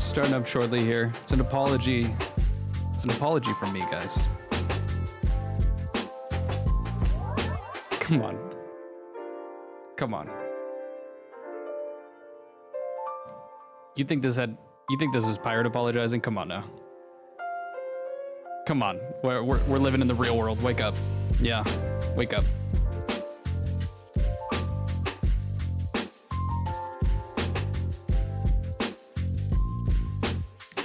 starting up shortly here. It's an apology. It's an apology from me, guys. Come on. Come on. You think this was Pirate apologizing? Come on now. Come on. We're living in the real world. Wake up. Yeah. Wake up.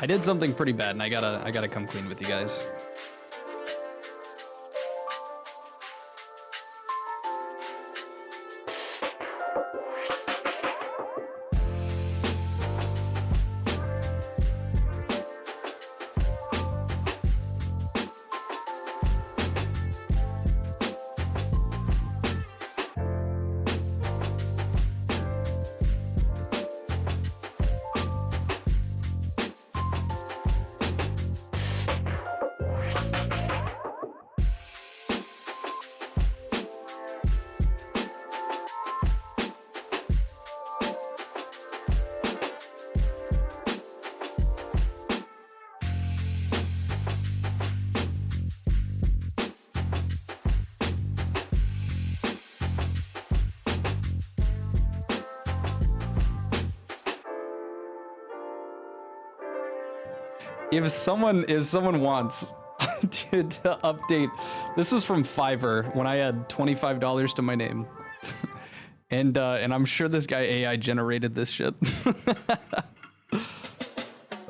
I did something pretty bad, and I gotta come clean with you guys. If someone wants to update, this was from Fiverr when I had $25 to my name, and I'm sure this guy AI generated this shit.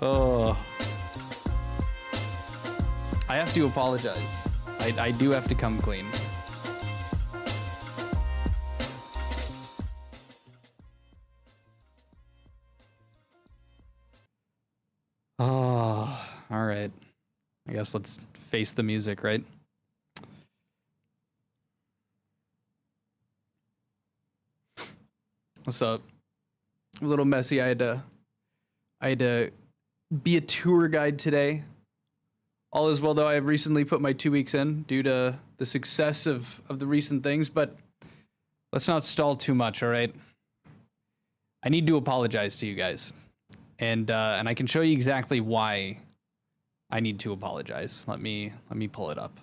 Oh, I have to apologize. I do have to come clean. Oh, all right. I guess let's face the music, right? What's up? A little messy. I had to be a tour guide today. All is well, though. I have recently put my 2 weeks in due to the success of the recent things, but let's not stall too much, all right? I need to apologize to you guys. And I can show you exactly why I need to apologize. Let me pull it up.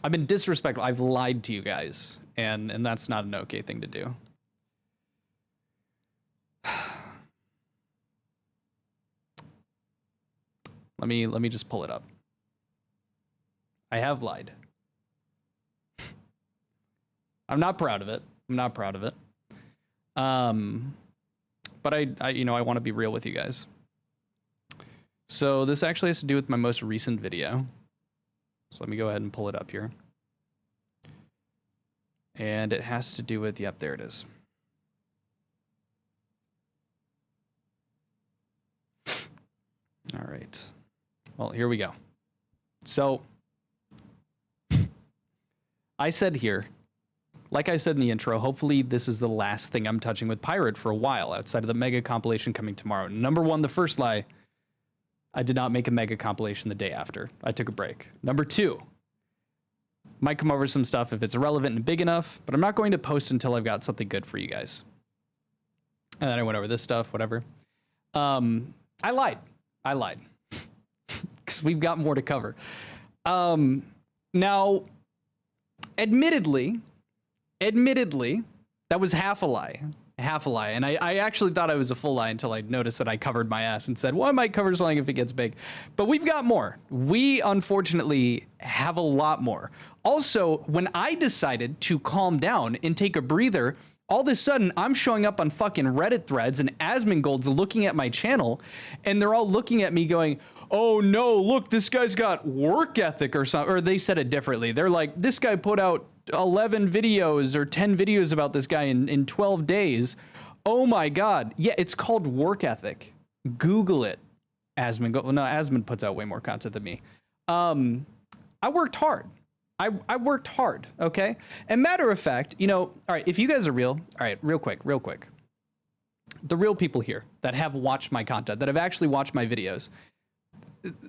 I've been disrespectful. I've lied to you guys, and that's not an okay thing to do. Let me just pull it up. I have lied. I'm not proud of it. I'm not proud of it. But I want to be real with you guys. So this actually has to do with my most recent video. So let me go ahead and pull it up here. And it has to do with, yep, there it is. All right. Well, here we go. So I said here, like I said in the intro, hopefully this is the last thing I'm touching with Pirate for a while, outside of the mega compilation coming tomorrow. Number one, the first lie, I did not make a mega compilation the day after. I took a break. Number two, might come over some stuff if it's relevant and big enough, but I'm not going to post until I've got something good for you guys. And then I went over this stuff, whatever. I lied. Because we've got more to cover. Now, admittedly, that was half a lie. And I actually thought it was a full lie until I noticed that I covered my ass and said, well, I might cover something if it gets big. But we've got more. We, unfortunately, have a lot more. Also, when I decided to calm down and take a breather, all of a sudden, I'm showing up on fucking Reddit threads and Asmongold's looking at my channel, and they're all looking at me going, oh no, look, this guy's got work ethic or something. Or they said it differently. They're like, this guy put out 11 videos or 10 videos about this guy in 12 days. Oh my God. Yeah, it's called work ethic. Google it. Asmon puts out way more content than me. I worked hard. I worked hard, okay? And matter of fact, all right, if you guys are real, all right, real quick. The real people here that have watched my content, that have actually watched my videos,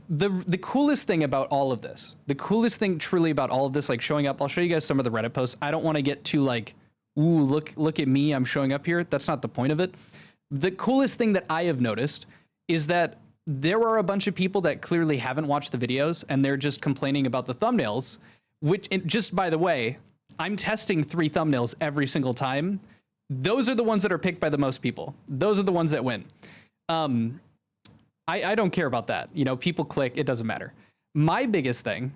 the coolest thing about all of this, the coolest thing truly about all of this, like showing up, I'll show you guys some of the Reddit posts. I don't want to get too like, ooh, look at me, I'm showing up here. That's not the point of it. The coolest thing that I have noticed is that there are a bunch of people that clearly haven't watched the videos and they're just complaining about the thumbnails, which, just by the way, I'm testing 3 thumbnails every single time. Those are the ones that are picked by the most people. Those are the ones that win. I don't care about that. You know, people click, it doesn't matter. My biggest thing,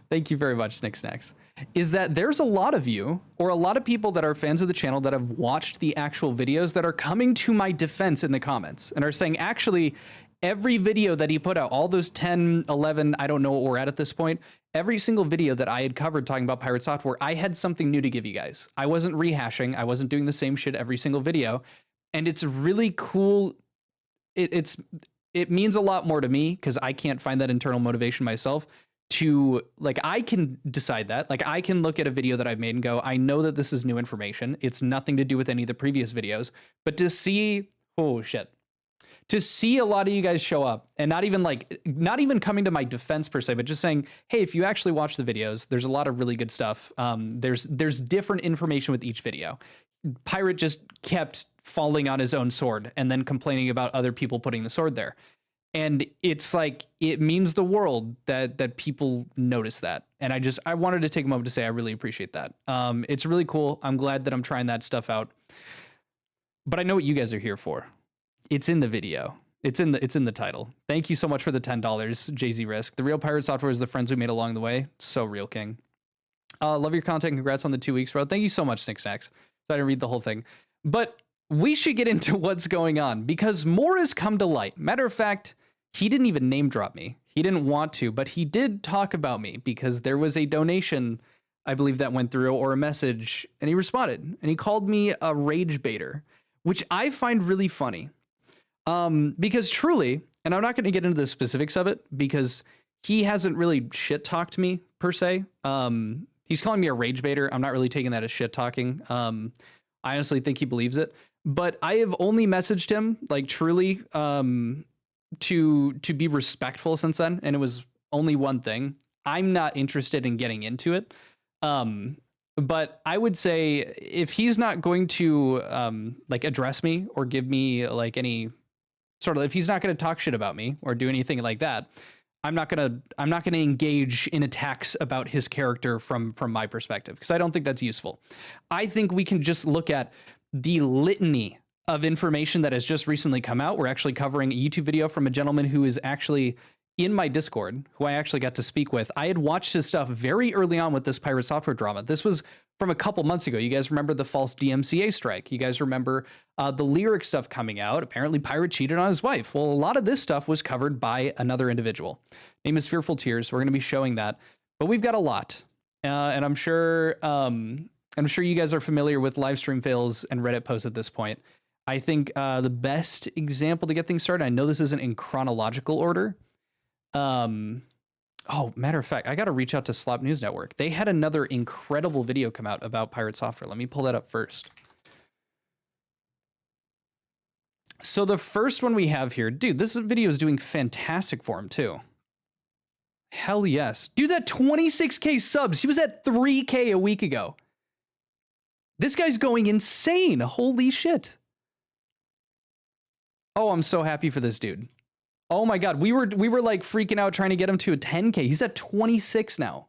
thank you very much, Snick Snacks, is that there's a lot of you, or a lot of people that are fans of the channel that have watched the actual videos that are coming to my defense in the comments and are saying, actually, every video that he put out, all those 10, 11, I don't know what we're at this point, every single video that I had covered talking about pirate software, I had something new to give you guys. I wasn't rehashing. I wasn't doing the same shit every single video. And it's really cool. It means a lot more to me because I can't find that internal motivation myself to, like, I can decide that. Like, I can look at a video that I've made and go, I know that this is new information. It's nothing to do with any of the previous videos, but to see, oh shit, to see a lot of you guys show up and not even coming to my defense per se, but just saying, hey, if you actually watch the videos, there's a lot of really good stuff. There's different information with each video. Pirate just kept falling on his own sword and then complaining about other people putting the sword there. And it's like, it means the world that people notice that. And I wanted to take a moment to say, I really appreciate that. It's really cool. I'm glad that I'm trying that stuff out, but I know what you guys are here for. It's in the video. It's in the title. Thank you so much for the $10, Jay-Z Risk. The real pirate software is the friends we made along the way. So real, King. Love your content. Congrats on the 2 weeks, bro. Thank you so much, Snick Snacks. So I didn't read the whole thing, but we should get into what's going on because more has come to light. Matter of fact, he didn't even name drop me. He didn't want to, but he did talk about me because there was a donation, I believe, that went through, or a message, and he responded and he called me a rage baiter, which I find really funny. Because truly, and I'm not going to get into the specifics of it because he hasn't really shit talked me per se. He's calling me a rage baiter. I'm not really taking that as shit talking. I honestly think he believes it, but I have only messaged him like truly, to be respectful since then. And it was only one thing. I'm not interested in getting into it. But I would say if he's not going to, like address me or give me like any sort of, if he's not going to talk shit about me or do anything like that, I'm not going to engage in attacks about his character from my perspective, because I don't think that's useful. I think we can just look at the litany of information that has just recently come out. We're actually covering a YouTube video from a gentleman who is actually in my Discord, who I actually got to speak with. I had watched his stuff very early on with this pirate software drama. This was from a couple months ago. You guys remember the false DMCA strike. You guys remember the lyric stuff coming out. Apparently Pirate cheated on his wife. Well, a lot of this stuff was covered by another individual. Name is Fearful Tears. We're going to be showing that, but we've got a lot. And I'm sure you guys are familiar with live stream fails and Reddit posts at this point. I think the best example to get things started, I know this isn't in chronological order. Oh, matter of fact, I got to reach out to Slop News Network. They had another incredible video come out about pirate software. Let me pull that up first. So the first one we have here, dude, this video is doing fantastic for him too. Hell yes. Dude, that 26K subs. He was at 3K a week ago. This guy's going insane. Holy shit. Oh, I'm so happy for this dude. Oh my God, we were like freaking out trying to get him to a 10K. He's at 26 now.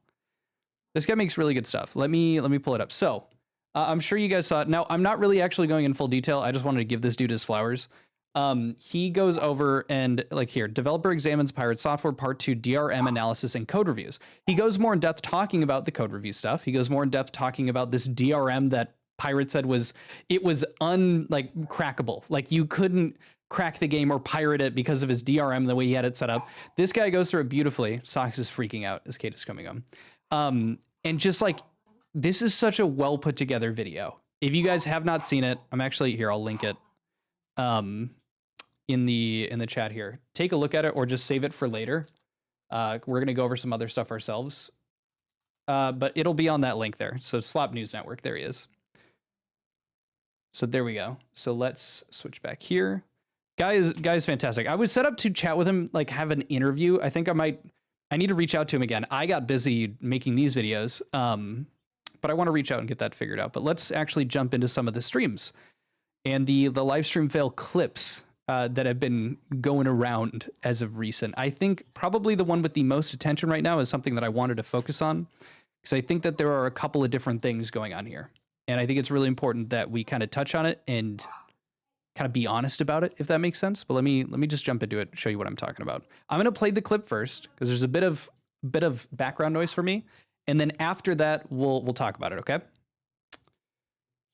This guy makes really good stuff. Let me pull it up. So I'm sure you guys saw it. Now, I'm not really actually going in full detail. I just wanted to give this dude his flowers. He goes over and like here, developer examines pirate software part 2 DRM analysis and code reviews. He goes more in depth talking about the code review stuff. He goes more in depth talking about this DRM that Pirate said was crackable. Like you couldn't crack the game or pirate it because of his DRM, the way he had it set up. This guy goes through it beautifully. Sox is freaking out as Kate is coming on. And just like, this is such a well put together video. If you guys have not seen it, I'm actually here. I'll link it in the chat here. Take a look at it or just save it for later. We're going to go over some other stuff ourselves. But it'll be on that link there. So Slop News Network, there he is. So there we go. So let's switch back here. Guy is fantastic. I was set up to chat with him, like have an interview. I think I need to reach out to him again. I got busy making these videos, but I want to reach out and get that figured out. But let's actually jump into some of the streams. and the live stream fail clips that have been going around as of recent. I think probably the one with the most attention right now is something that I wanted to focus on, because I think that there are a couple of different things going on here. And I think it's really important that we kind of touch on it and kind of be honest about it, if that makes sense. But let me just jump into it and show you what I'm talking about. I'm going to play the clip first because there's a bit of background noise for me. And then after that, we'll talk about it, okay?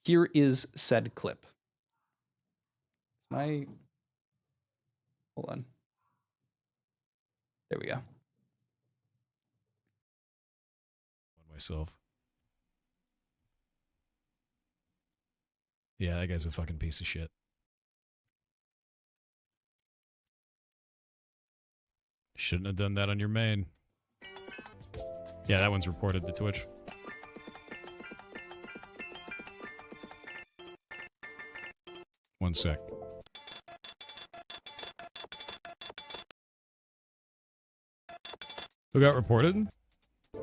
Here is said clip. Hold on. There we go. Myself. Yeah, that guy's a fucking piece of shit. Shouldn't have done that on your main. Yeah, that one's reported to Twitch. One sec. Who got reported? I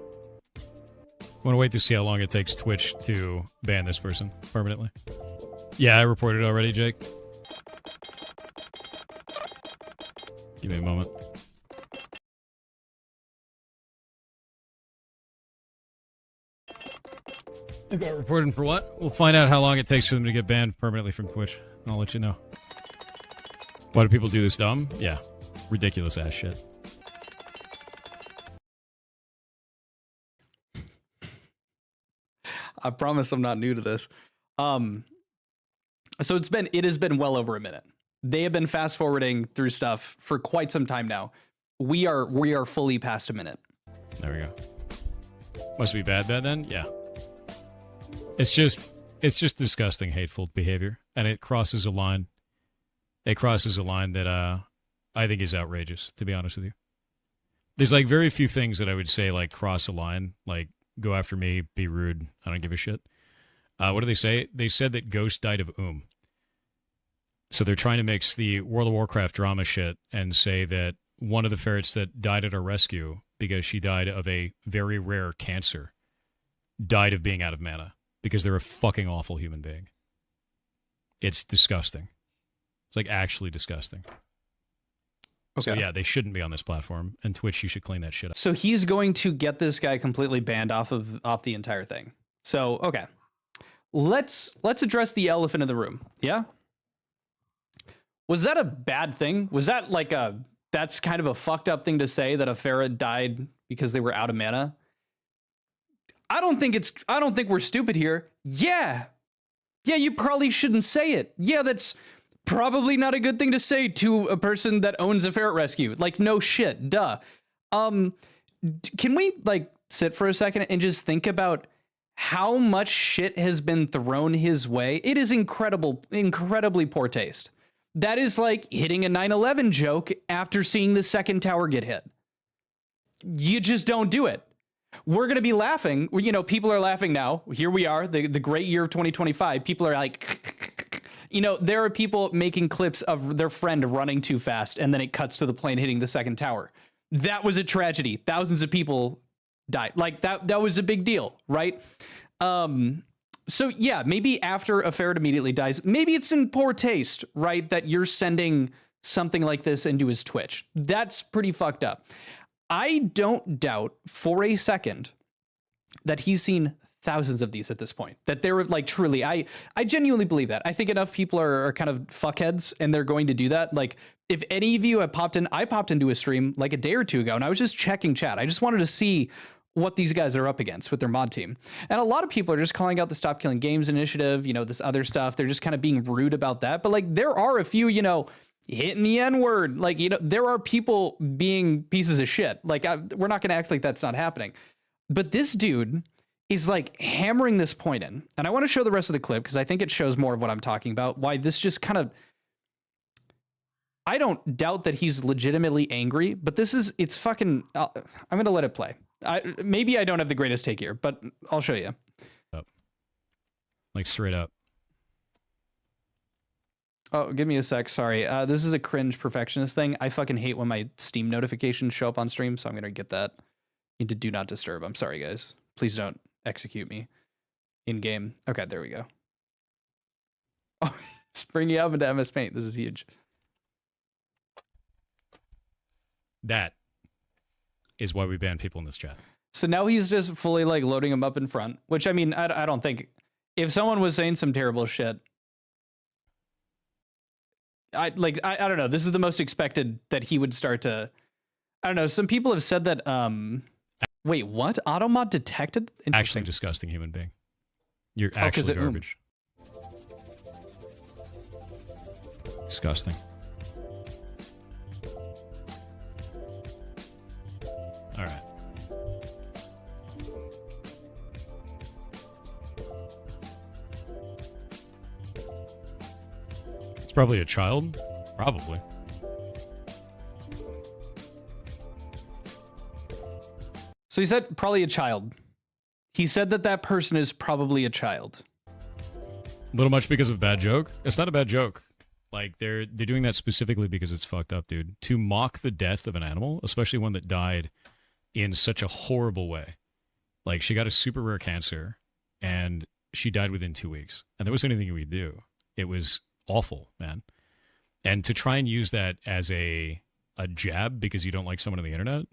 want to wait to see how long it takes Twitch to ban this person permanently. Yeah, I reported already, Jake. Give me a moment. I got reported for what? We'll find out how long it takes for them to get banned permanently from Twitch. I'll let you know. Why do people do this dumb? Yeah. Ridiculous ass shit. I promise I'm not new to this. So it has been well over a minute. They have been fast forwarding through stuff for quite some time now. We are fully past a minute. There we go. Must be bad then? Yeah. It's just disgusting, hateful behavior, and it crosses a line. It crosses a line that I think is outrageous, to be honest with you. There's like very few things that I would say like cross a line, like go after me, be rude, I don't give a shit. What do they say? They said that Ghost died of So they're trying to mix the World of Warcraft drama shit and say that one of the ferrets that died at our rescue because she died of a very rare cancer died of being out of mana because they're a fucking awful human being. It's disgusting. It's like actually disgusting. Okay. So yeah, they shouldn't be on this platform, and Twitch, you should clean that shit up. So he's going to get this guy completely banned off the entire thing. So okay, let's address the elephant in the room. Yeah, was that a bad thing? Was that like that's kind of a fucked up thing to say, that a ferret died because they were out of mana? I don't think we're stupid here. Yeah, you probably shouldn't say it. Yeah, that's probably not a good thing to say to a person that owns a ferret rescue. Like, no shit, duh. Can we like sit for a second and just think about how much shit has been thrown his way? It is incredibly poor taste. That is like hitting a 9/11 joke after seeing the second tower get hit. You just don't do it. We're going to be laughing. You know, people are laughing now. Here we are, the great year of 2025. People are like, you know, there are people making clips of their friend running too fast, and then it cuts to the plane hitting the second tower. That was a tragedy. Thousands of people died. Like that was a big deal, right? So yeah, maybe after a ferret immediately dies, maybe it's in poor taste, right? That you're sending something like this into his Twitch. That's pretty fucked up. I don't doubt for a second that he's seen thousands of these at this point, that they're like truly, I genuinely believe that. I think enough people are kind of fuckheads and they're going to do that. Like if any of you have I popped into a stream like a day or two ago and I was just checking chat. I just wanted to see what these guys are up against with their mod team. And a lot of people are just calling out the Stop Killing Games initiative, you know, this other stuff. They're just kind of being rude about that. But like there are a few, you know, hitting the N-word, like, you know, there are people being pieces of shit. Like we're not going to act like that's not happening. But this dude is like hammering this point in. And I want to show the rest of the clip because I think it shows more of what I'm talking about. Why this just kind of, I don't doubt that he's legitimately angry, but it's fucking, I'm going to let it play. Maybe I don't have the greatest take here, but I'll show you. Like straight up. Oh, give me a sec. Sorry. This is a cringe perfectionist thing. I fucking hate when my Steam notifications show up on stream, so I'm going to get that into Do Not Disturb. I'm sorry, guys. Please don't execute me in game. Okay, there we go. Oh, Spring you up into MS Paint. This is huge. That is why we ban people in this chat. So now he's just fully like loading him up in front, which I mean, I don't think if someone was saying some terrible shit, I don't know. This is the most expected that he would start to, I don't know. Some people have said that, wait, what? Automod detected? Actually disgusting human being. You're actually garbage. Disgusting. All right. It's probably a child. Probably. So he said probably a child. He said that that person is probably a child. A little much because of a bad joke? It's not a bad joke. Like, they're doing that specifically because it's fucked up, dude. To mock the death of an animal, especially one that died in such a horrible way. Like, she got a super rare cancer, and she died within 2 weeks. And there wasn't anything we could do. It was awful, man. And to try and use that as a jab because you don't like someone on the internet,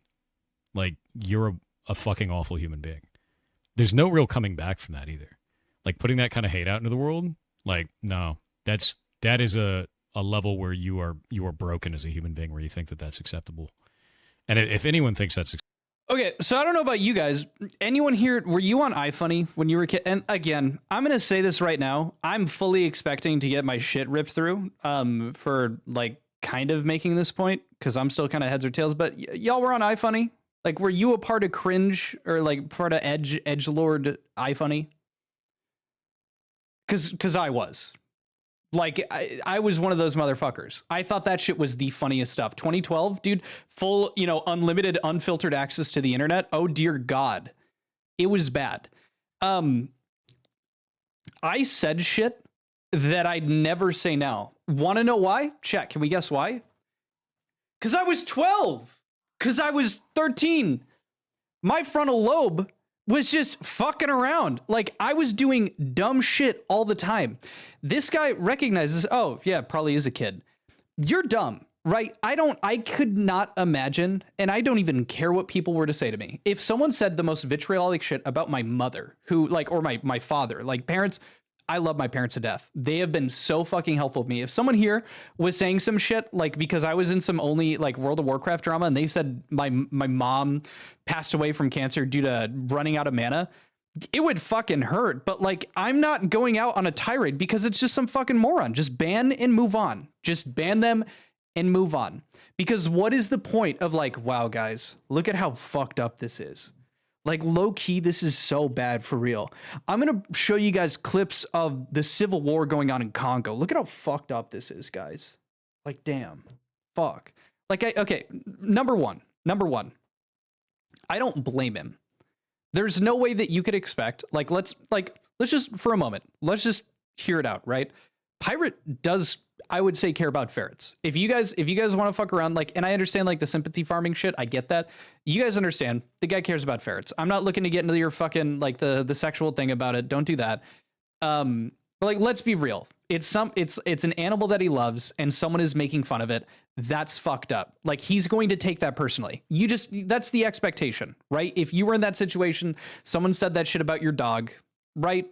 like, you're a fucking awful human being. There's no real coming back from that either. Like, putting that kind of hate out into the world, like, no, that is a level where you are broken as a human being, where you think that that's acceptable. And if anyone thinks that's okay, so I don't know about you guys. Anyone here, were you on iFunny when you were a kid? And again, I'm going to say this right now. I'm fully expecting to get my shit ripped through for like kind of making this point, because I'm still kind of heads or tails. But y'all were on iFunny? Like, were you a part of Cringe or like part of Edgelord iFunny? Because I was. Like, I was one of those motherfuckers. I thought that shit was the funniest stuff. 2012, dude, full, unlimited, unfiltered access to the internet. Oh, dear God. It was bad. I said shit that I'd never say now. Want to know why? Check. Can we guess why? Because I was 12. Because I was 13. My frontal lobe was just fucking around. Like, I was doing dumb shit all the time. This guy recognizes, oh, yeah, probably is a kid. You're dumb, right? I could not imagine, and I don't even care what people were to say to me. If someone said the most vitriolic shit about my mother, or my father, like parents, I love my parents to death. They have been so fucking helpful with me. If someone here was saying some shit, like because I was in some only like World of Warcraft drama and they said my mom passed away from cancer due to running out of mana, it would fucking hurt. But like, I'm not going out on a tirade because it's just some fucking moron. Just ban and move on. Just ban them and move on. Because what is the point of like, wow, guys, look at how fucked up this is. Like, low key, this is so bad for real. I'm going to show you guys clips of the civil war going on in Congo. Look at how fucked up this is, guys. Like, damn. Fuck. Like, okay, number one. I don't blame him. There's no way that you could expect, let's just, for a moment, let's just hear it out, right? Pirate does, I would say, care about ferrets. If you guys want to fuck around, like, and I understand like the sympathy farming shit, I get that. You guys understand the guy cares about ferrets. I'm not looking to get into your fucking like the sexual thing about it. Don't do that. But like, let's be real. It's an animal that he loves and someone is making fun of it. That's fucked up. Like, he's going to take that personally. That's the expectation, right? If you were in that situation, someone said that shit about your dog, right?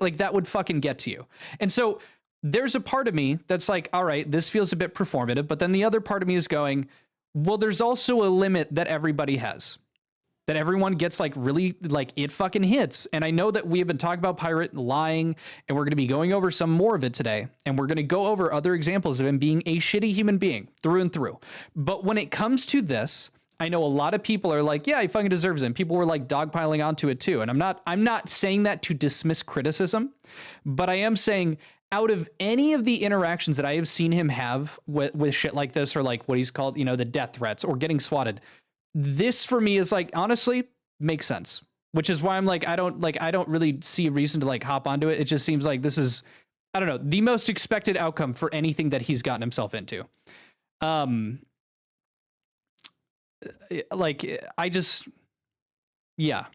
Like, that would fucking get to you. And so there's a part of me that's like, all right, this feels a bit performative, but then the other part of me is going, well, there's also a limit that everybody has, that everyone gets like really, like it fucking hits. And I know that we have been talking about Pirate lying, and we're going to be going over some more of it today. And we're going to go over other examples of him being a shitty human being through and through. But when it comes to this, I know a lot of people are like, yeah, he fucking deserves it. And people were like dogpiling onto it too. And I'm not saying that to dismiss criticism, but I am saying, out of any of the interactions that I have seen him have with shit like this, or like what he's called, the death threats or getting swatted, this for me is like, honestly, makes sense. Which is why I'm like, I don't really see a reason to like hop onto it. It just seems like this is, I don't know, the most expected outcome for anything that he's gotten himself into. Yeah.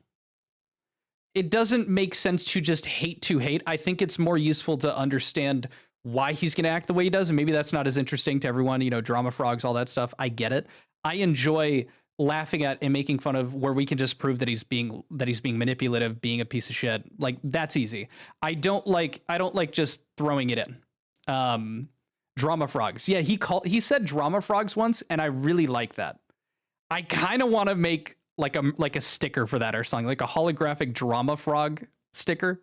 It doesn't make sense to just hate. I think it's more useful to understand why he's going to act the way he does. And maybe that's not as interesting to everyone, you know, drama frogs, all that stuff. I get it. I enjoy laughing at and making fun of where we can just prove that he's being manipulative, being a piece of shit. Like, that's easy. I don't like just throwing it in. Drama frogs. Yeah, he said drama frogs once, and I really like that. I kind of want to make like a sticker for that or something, like a holographic drama frog sticker.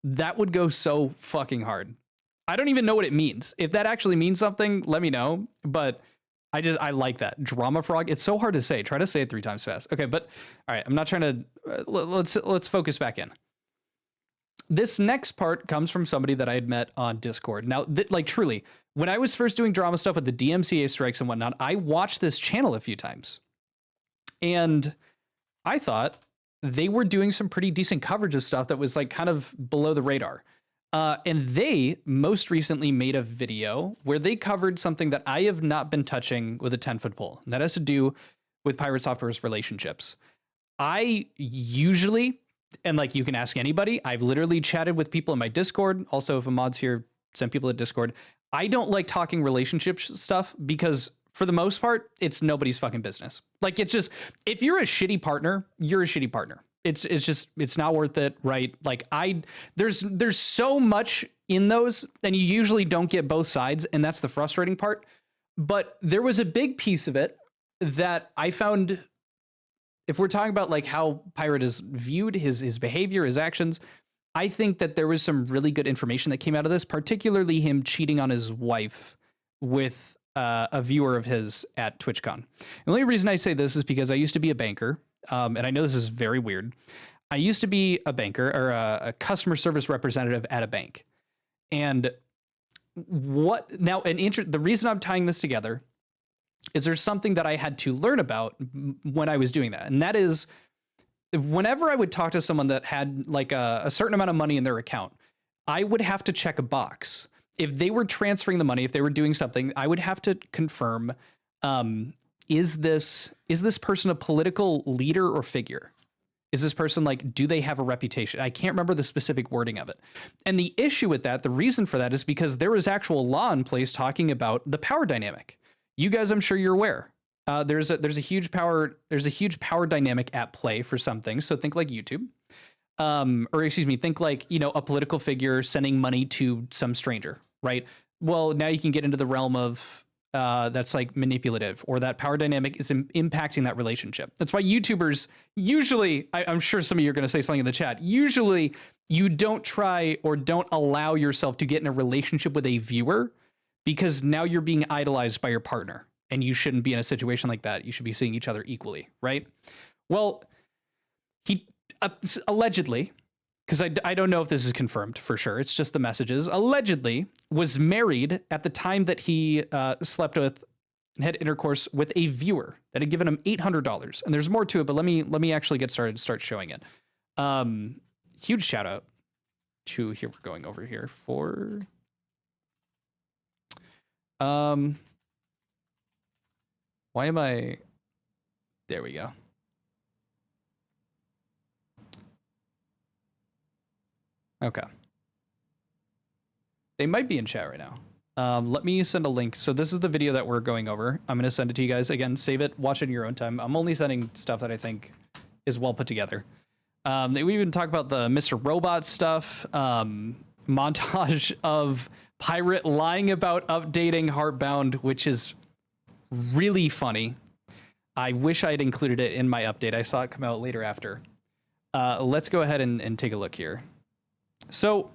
That would go so fucking hard. I don't even know what it means. If that actually means something, let me know. But I like that. Drama frog. It's so hard to say. Try to say it 3 times fast. Okay, but all right, I'm not trying to let's focus back in. This next part comes from somebody that I had met on Discord. Now, like truly, when I was first doing drama stuff with the DMCA strikes and whatnot, I watched this channel a few times. And I thought they were doing some pretty decent coverage of stuff that was like kind of below the radar. And they most recently made a video where they covered something that I have not been touching with a 10-foot pole. That has to do with Pirate Software's relationships. I usually, and like you can ask anybody, I've literally chatted with people in my Discord. Also, if a mod's here, send people to Discord. I don't like talking relationship stuff because for the most part, it's nobody's fucking business. Like, it's just, if you're a shitty partner, you're a shitty partner. It's not worth it, right? Like there's so much in those, and you usually don't get both sides, and that's the frustrating part. But there was a big piece of it that I found, if we're talking about like how Pirate is viewed, his behavior, his actions, I think that there was some really good information that came out of this, particularly him cheating on his wife with a viewer of his at TwitchCon. The only reason I say this is because I used to be a banker. And I know this is very weird. I used to be a banker or a customer service representative at a bank. And the reason I'm tying this together is there's something that I had to learn about when I was doing that. And that is, whenever I would talk to someone that had like a certain amount of money in their account, I would have to check a box. If they were transferring the money, if they were doing something, I would have to confirm, is this person a political leader or figure? Is this person like, do they have a reputation? I can't remember the specific wording of it. And the issue with that, the reason for that is because there is actual law in place talking about the power dynamic. You guys, I'm sure you're aware. There's a huge power dynamic at play for some things. So think like YouTube, think like, you know, a political figure sending money to some stranger, right? Well, now you can get into the realm of that's like manipulative, or that power dynamic is impacting that relationship. That's why YouTubers usually, I'm sure some of you are going to say something in the chat, usually you don't try or don't allow yourself to get in a relationship with a viewer, because now you're being idolized by your partner, and you shouldn't be in a situation like that. You should be seeing each other equally, right? Well, he allegedly, because I don't know if this is confirmed for sure, it's just the messages, allegedly was married at the time that he slept with and had intercourse with a viewer that had given him $800. And there's more to it, but let me actually get started and start showing it. Huge shout out to, here we're going over here for why am I, there we go. Okay. They might be in chat right now. Let me send a link. So this is the video that we're going over. I'm going to send it to you guys. Again, save it, watch it in your own time. I'm only sending stuff that I think is well put together. We even talk about the Mr. Robot stuff, montage of Pirate lying about updating Heartbound, which is really funny. I wish I had included it in my update. I saw it come out later after. Let's go ahead and take a look here. So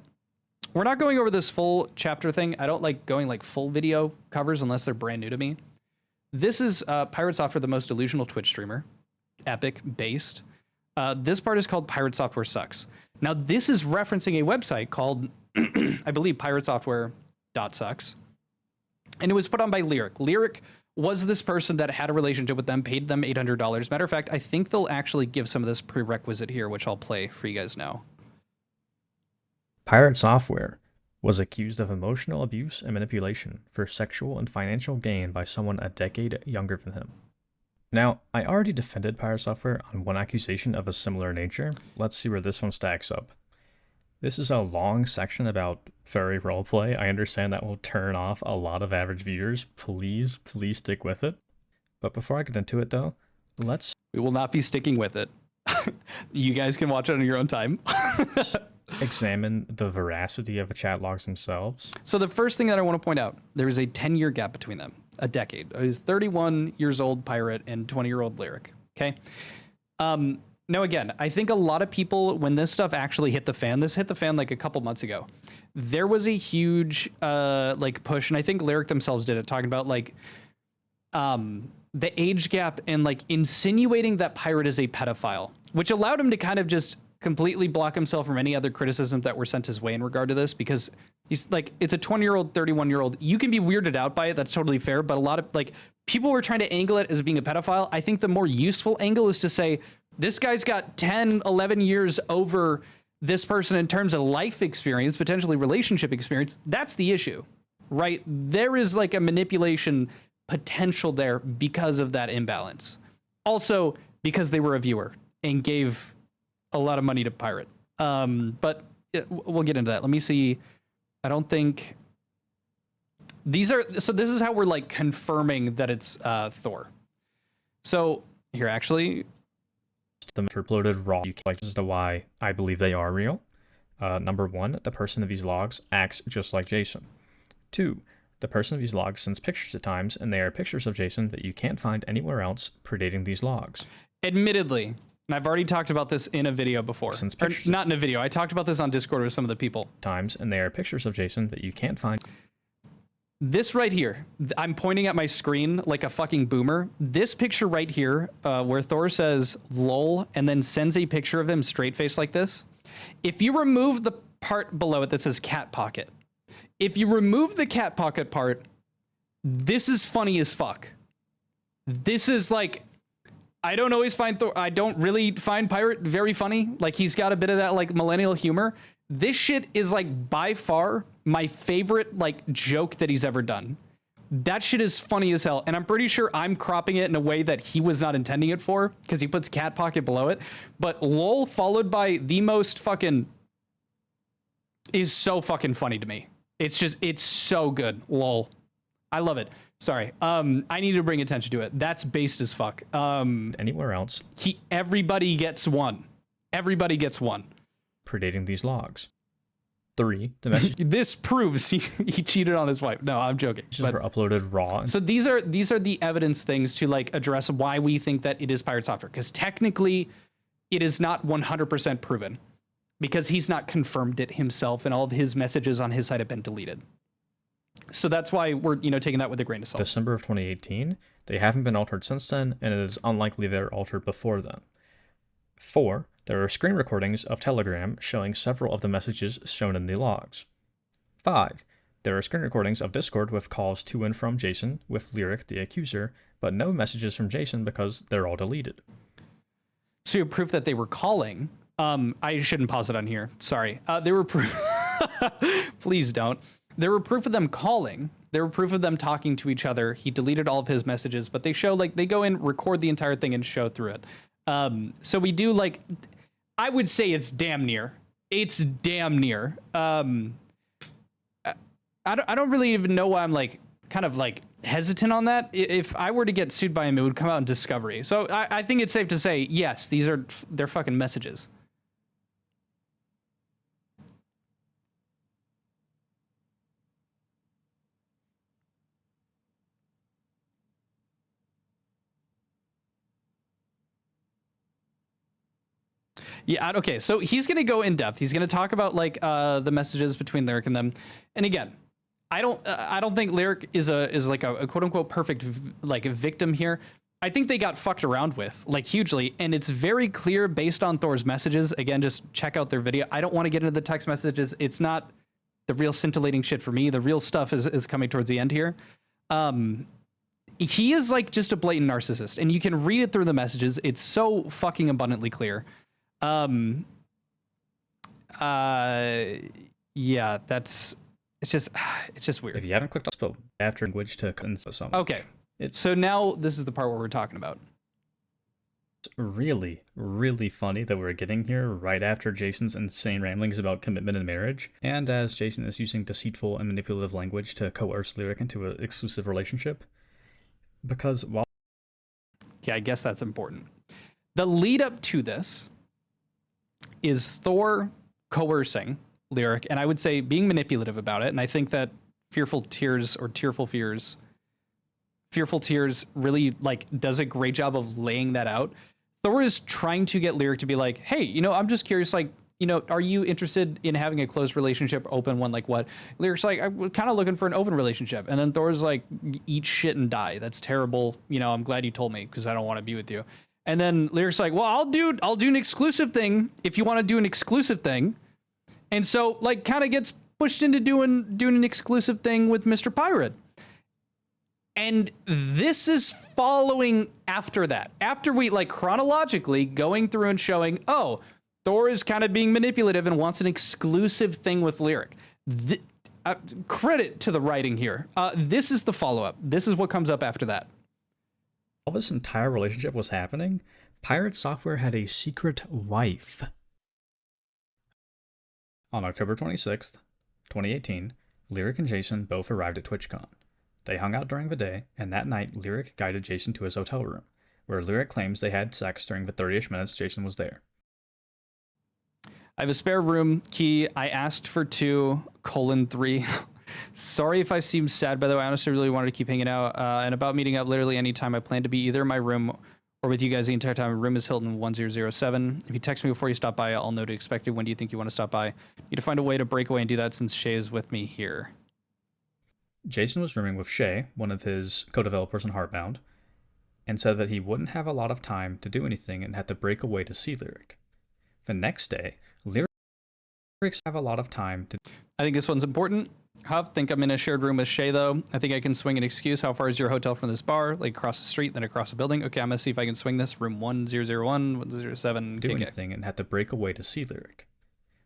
we're not going over this full chapter thing. I don't like going like full video covers unless they're brand new to me. This is Pirate Software, the most delusional Twitch streamer, Epic based. This part is called Pirate Software Sucks. Now this is referencing a website called, I believe, piratesoftware.sucks. And it was put on by Lyric. Lyric was this person that had a relationship with them, paid them $800. Matter of fact, I think they'll actually give some of this prerequisite here, which I'll play for you guys now. Pirate Software was accused of emotional abuse and manipulation for sexual and financial gain by someone a decade younger than him. Now, I already defended Pirate Software on one accusation of a similar nature. Let's see where this one stacks up. This is a long section about furry roleplay. I understand that will turn off a lot of average viewers. Please stick with it. But before I get into it though, let's We will not be sticking with it. You guys can watch it on your own time. examine the veracity of the chat logs themselves. So the first thing that I want to point out, there is a 10-year gap between them, a decade. It was 31 years old Pirate and 20-year-old Lyric. Okay. Now again, I think a lot of people, when this stuff actually hit the fan, this hit the fan like a couple months ago. There was a huge like push, and I think Lyric themselves did it, talking about like the age gap and like insinuating that Pirate is a pedophile, which allowed him to kind of just completely block himself from any other criticisms that were sent his way in regard to this, because he's like, it's a 20-year-old, 31-year-old. You can be weirded out by it. That's totally fair. But a lot of like people were trying to angle it as being a pedophile. I think the more useful angle is to say, this guy's got 10, 11 years over this person in terms of life experience, potentially relationship experience. That's the issue, right? There is like a manipulation potential there because of that imbalance. Also, because they were a viewer and gave a lot of money to Pirate. But we'll get into that. Let me see. I don't think these are, so this is how we're like confirming that it's Thor. So here, actually, The uploaded raw, you can like as to why I believe they are real. Number 1, the person of these logs acts just like Jason. 2, the person of these logs sends pictures at times, and they are pictures of Jason that you can't find anywhere else predating these logs. admittedly, and I've already talked about this in a video before. Or not in a video. I talked about this on Discord with some of the people. Times, and they are pictures of Jason that you can't find. This right here, I'm pointing at my screen like a fucking boomer. This picture right here, where Thor says lol and then sends a picture of him straight face like this. If you remove the part below it that says cat pocket, if you remove the cat pocket part, this is funny as fuck. This is like, I don't always find Thor, I don't really find Pirate very funny. Like he's got a bit of that like millennial humor. This shit is like by far my favorite like joke that he's ever done. That shit is funny as hell. And I'm pretty sure I'm cropping it in a way that he was not intending it for, because he puts cat pocket below it. But lol followed by the most fucking is so fucking funny to me. It's just, it's so good. Lol. I love it. Sorry. I need to bring attention to it. That's based as fuck. Anywhere else. Everybody gets one. Everybody gets one. Predating these logs. 3, the messages This proves he cheated on his wife. No, I'm joking. were uploaded raw. So these are the evidence things to like address why we think that it is Pirate software, because technically it is not 100% proven, because he's not confirmed it himself, and all of his messages on his site have been deleted. So that's why we're taking that with a grain of salt. December of 2018. They haven't been altered since then, and it is unlikely they were altered before then. 4, there are screen recordings of Telegram showing several of the messages shown in the logs. 5, there are screen recordings of Discord with calls to and from Jason with Lyric the accuser, but no messages from Jason because they're all deleted. So you have proof that they were calling. I shouldn't pause it on here. Sorry. There were proof. Please don't. There were proof of them calling. There were proof of them talking to each other. He deleted all of his messages, but they show like they go in, record the entire thing, and show through it. So we do like, I would say it's damn near. It's damn near. I don't really even know why I'm like kind of like hesitant on that. If I were to get sued by him, it would come out in discovery. So I think it's safe to say, yes, they're fucking messages. Yeah, okay, so he's going to go in depth. He's going to talk about like the messages between Lyric and them. And again, I don't think Lyric is like a quote unquote perfect like a victim here. I think they got fucked around with like hugely, and it's very clear based on Thor's messages. Again, just check out their video. I don't want to get into the text messages. It's not the real scintillating shit for me. The real stuff is coming towards the end here. He is like just a blatant narcissist, and you can read it through the messages. It's so fucking abundantly clear. Yeah, it's just weird. If you haven't clicked on spell after language to something. Okay. So now this is the part where we're talking about. It's really, really funny that we're getting here right after Jason's insane ramblings about commitment and marriage, and as Jason is using deceitful and manipulative language to coerce Lyric into an exclusive relationship. Because while Yeah, I guess that's important. The lead up to this is Thor coercing Lyric, and I would say being manipulative about it. And I think that Fearful Tears really like does a great job of laying that out. Thor is trying to get Lyric to be like, hey, I'm just curious, like, are you interested in having a close relationship, open one, like what? Lyric's like, I'm kind of looking for an open relationship. And then Thor's like, eat shit and die. That's terrible. I'm glad you told me because I don't want to be with you. And then Lyric's like, well, I'll do an exclusive thing if you want to do an exclusive thing. And so like kind of gets pushed into doing an exclusive thing with Mr. Pirate. And this is following after that. After we like chronologically going through and showing, oh, Thor is kind of being manipulative and wants an exclusive thing with Lyric. Credit to the writing here. This is the follow-up. This is what comes up after that. all this entire relationship was happening, Pirate Software had a secret wife. On October 26th, 2018, Lyric and Jason both arrived at TwitchCon. They hung out during the day, and that night Lyric guided Jason to his hotel room, where Lyric claims they had sex during the 30-ish minutes Jason was there. I have a spare room key. I asked for 2:3. Sorry if I seem sad, by the way. I honestly really wanted to keep hanging out. And about meeting up literally anytime. I plan to be either in my room or with you guys the entire time. Room is Hilton 1007. If you text me before you stop by, I'll know to expect it. When do you think you want to stop by? Need to find a way to break away and do that since Shay is with me here. Jason was rooming with Shay, one of his co-developers in Heartbound, and said that he wouldn't have a lot of time to do anything and had to break away to see Lyric. The next day, Lyric have a lot of time to... I think this one's important. Think I'm in a shared room with Shay, though. I think I can swing an excuse. How far is your hotel from this bar? Like across the street, then across the building. Okay, I'm going to see if I can swing this. Room 1001, 107. do anything and had to break away to see Lyric.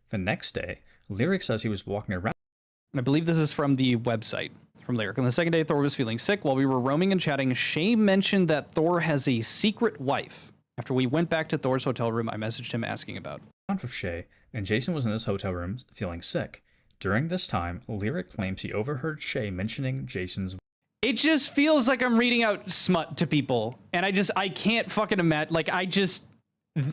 The next day, Lyric says he was walking around... I believe this is from the website from Lyric. On the second day, Thor was feeling sick. While we were roaming and chatting, Shay mentioned that Thor has a secret wife. After we went back to Thor's hotel room, I messaged him asking about. With Shay, and Jason was in his hotel room feeling sick. During this time, Lyric claims he overheard Shay mentioning Jason's... It just feels like I'm reading out smut to people, and I can't fucking imagine, like,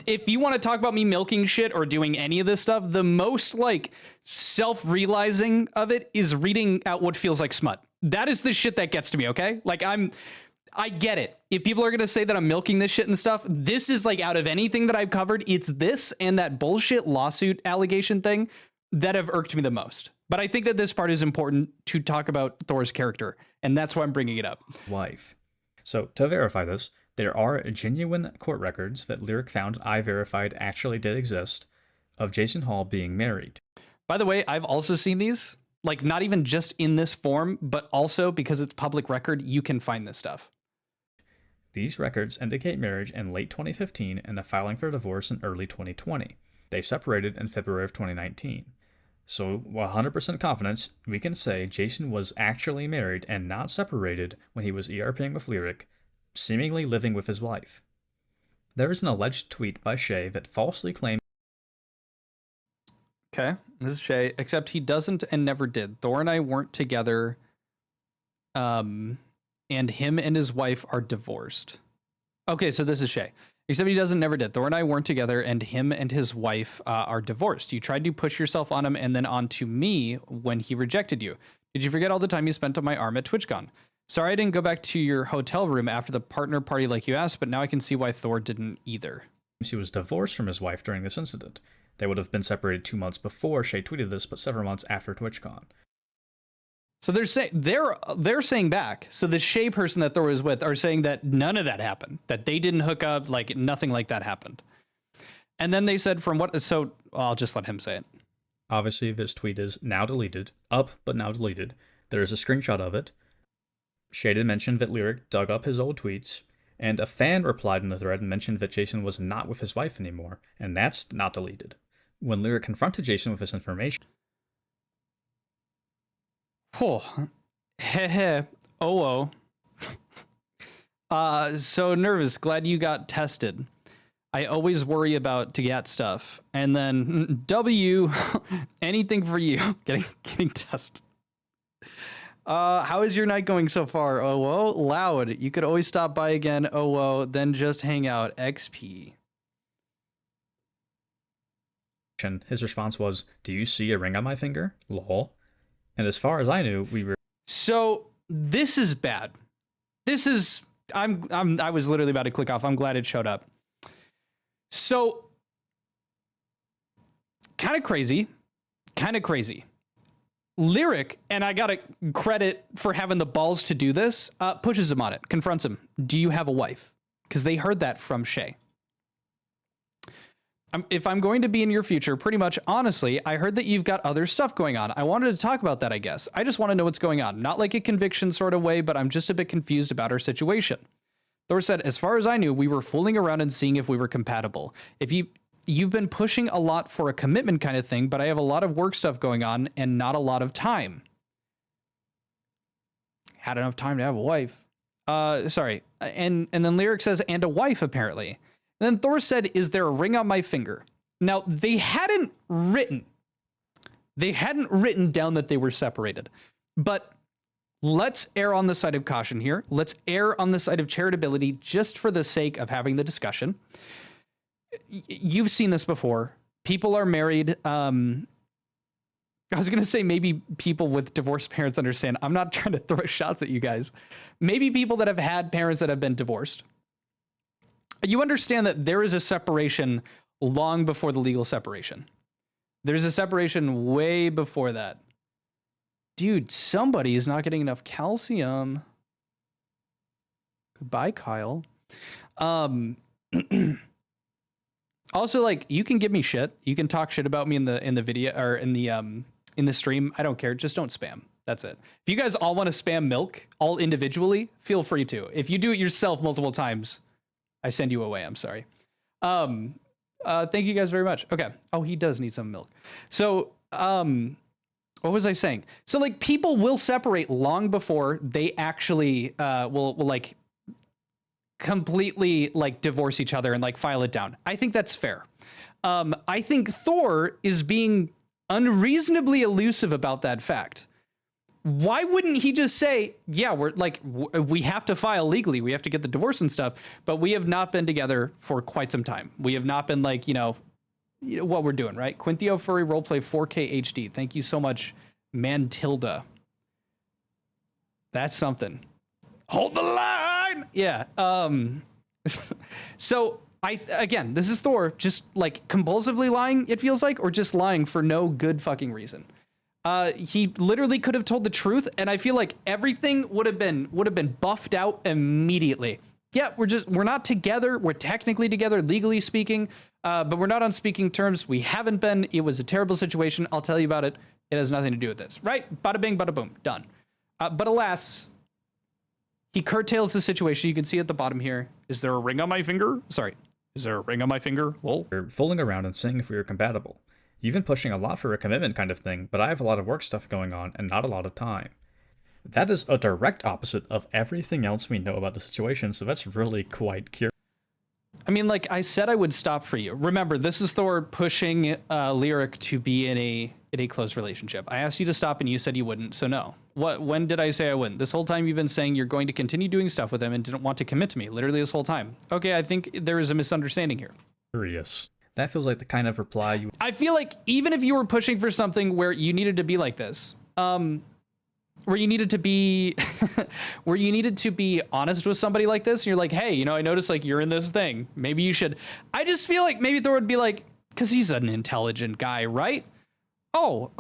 if you want to talk about me milking shit or doing any of this stuff, the most, like, self-realizing of it is reading out what feels like smut. That is the shit that gets to me, okay? Like, I get it. If people are going to say that I'm milking this shit and stuff, this is, like, out of anything that I've covered, it's this and that bullshit lawsuit allegation thing that have irked me the most. But I think that this part is important to talk about Thor's character, and that's why I'm bringing it up. Wife. So, to verify this, there are genuine court records that Lyric found I verified actually did exist of Jason Hall being married. By the way, I've also seen these, like, not even just in this form, but also because it's public record, you can find this stuff. These records indicate marriage in late 2015 and a filing for divorce in early 2020. They separated in February of 2019. So, with 100% confidence, we can say Jason was actually married and not separated when he was ERPing with Lyric, seemingly living with his wife. There is an alleged tweet by Shay that falsely claimed... Okay, this is Shay, except he doesn't and never did. Thor and I weren't together, and him and his wife are divorced. Okay, so this is Shay. Except he doesn't, never did. Thor and I weren't together, and him and his wife are divorced. You tried to push yourself on him and then onto me when he rejected you. Did you forget all the time you spent on my arm at TwitchCon? Sorry I didn't go back to your hotel room after the partner party like you asked, but now I can see why Thor didn't either. He was divorced from his wife during this incident. They would have been separated 2 months before Shay tweeted this, but several months after TwitchCon. So they're saying back. So the Shay person that Thor was with are saying that none of that happened, that they didn't hook up, like nothing like that happened. And then they said from what, so I'll just let him say it. Obviously, this tweet is now deleted, up but now deleted. There is a screenshot of it. Shay did mention that Lyric dug up his old tweets, and a fan replied in the thread and mentioned that Jason was not with his wife anymore, and that's not deleted. When Lyric confronted Jason with this information, oh, heh, oh. So nervous. Glad you got tested. I always worry about to get stuff. And then W, anything for you. Getting tested. How is your night going so far? Oh, whoa, loud. You could always stop by again. Oh, whoa, then just hang out. XP. His response was, "Do you see a ring on my finger? Lol." And as far as I knew, we were. So this is bad. This is I was literally about to click off. I'm glad it showed up. So kind of crazy. Lyric, and I gotta credit for having the balls to do this, pushes him on it, confronts him. Do you have a wife? Because they heard that from Shay. If I'm going to be in your future, pretty much, honestly, I heard that you've got other stuff going on. I wanted to talk about that, I guess. I just want to know what's going on. Not like a conviction sort of way, but I'm just a bit confused about our situation. Thor said, as far as I knew, we were fooling around and seeing if we were compatible. You've been pushing a lot for a commitment kind of thing, but I have a lot of work stuff going on and not a lot of time. Had enough time to have a wife. Sorry. And then Lyric says, and a wife, apparently. And then Thor said, is there a ring on my finger? Now, they hadn't written down that they were separated. But let's err on the side of caution here. Let's err on the side of charitability just for the sake of having the discussion. You've seen this before. People are married. I was going to say maybe people with divorced parents understand. I'm not trying to throw shots at you guys. Maybe people that have had parents that have been divorced. You understand that there is a separation long before the legal separation. There's a separation way before that. Dude, somebody is not getting enough calcium. Goodbye, Kyle. Also, like, you can give me shit. You can talk shit about me in the video or in the stream. I don't care. Just don't spam. That's it. If you guys all want to spam milk all individually, feel free to. If you do it yourself multiple times, I send you away. I'm sorry. Thank you guys very much. Okay. Oh, he does need some milk. So, what was I saying? So, like, people will separate long before they actually will like completely like divorce each other and like file it down. I think that's fair. I think Thor is being unreasonably elusive about that fact. Why wouldn't he just say, yeah, we're like, we have to file legally. We have to get the divorce and stuff, but we have not been together for quite some time. We have not been like, you know what we're doing, right? Quintheo Furry Roleplay 4K HD. Thank you so much, Mantilda. That's something. Hold the line. Yeah. So again, this is Thor just like compulsively lying, it feels like, or just lying for no good fucking reason. He literally could have told the truth, and I feel like everything would have been buffed out immediately. Yeah, we're not together. We're technically together, legally speaking, but we're not on speaking terms. We haven't been. It was a terrible situation. I'll tell you about it. It has nothing to do with this, right? Bada bing, bada boom, done. But alas, he curtails the situation. You can see at the bottom here. Is there a ring on my finger? Sorry. Is there a ring on my finger? Lol. We're fooling around and seeing if we were compatible. You've been pushing a lot for a commitment kind of thing, but I have a lot of work stuff going on and not a lot of time. That is a direct opposite of everything else we know about the situation, so that's really quite curious. I mean, like I said, I would stop for you. Remember, this is Thor pushing Lyric to be in a close relationship. I asked you to stop and you said you wouldn't, so no. When did I say I wouldn't? This whole time you've been saying you're going to continue doing stuff with him and didn't want to commit to me, literally this whole time. Okay, I think there is a misunderstanding here. Curious. That feels like the kind of reply you... I feel like even if you were pushing for something where you needed to be like this, where you needed to be where you needed to be honest with somebody like this, and you're like, hey, you know, I noticed like you're in this thing. Maybe you should. I just feel like maybe Thor would be like, because he's an intelligent guy, right? Oh,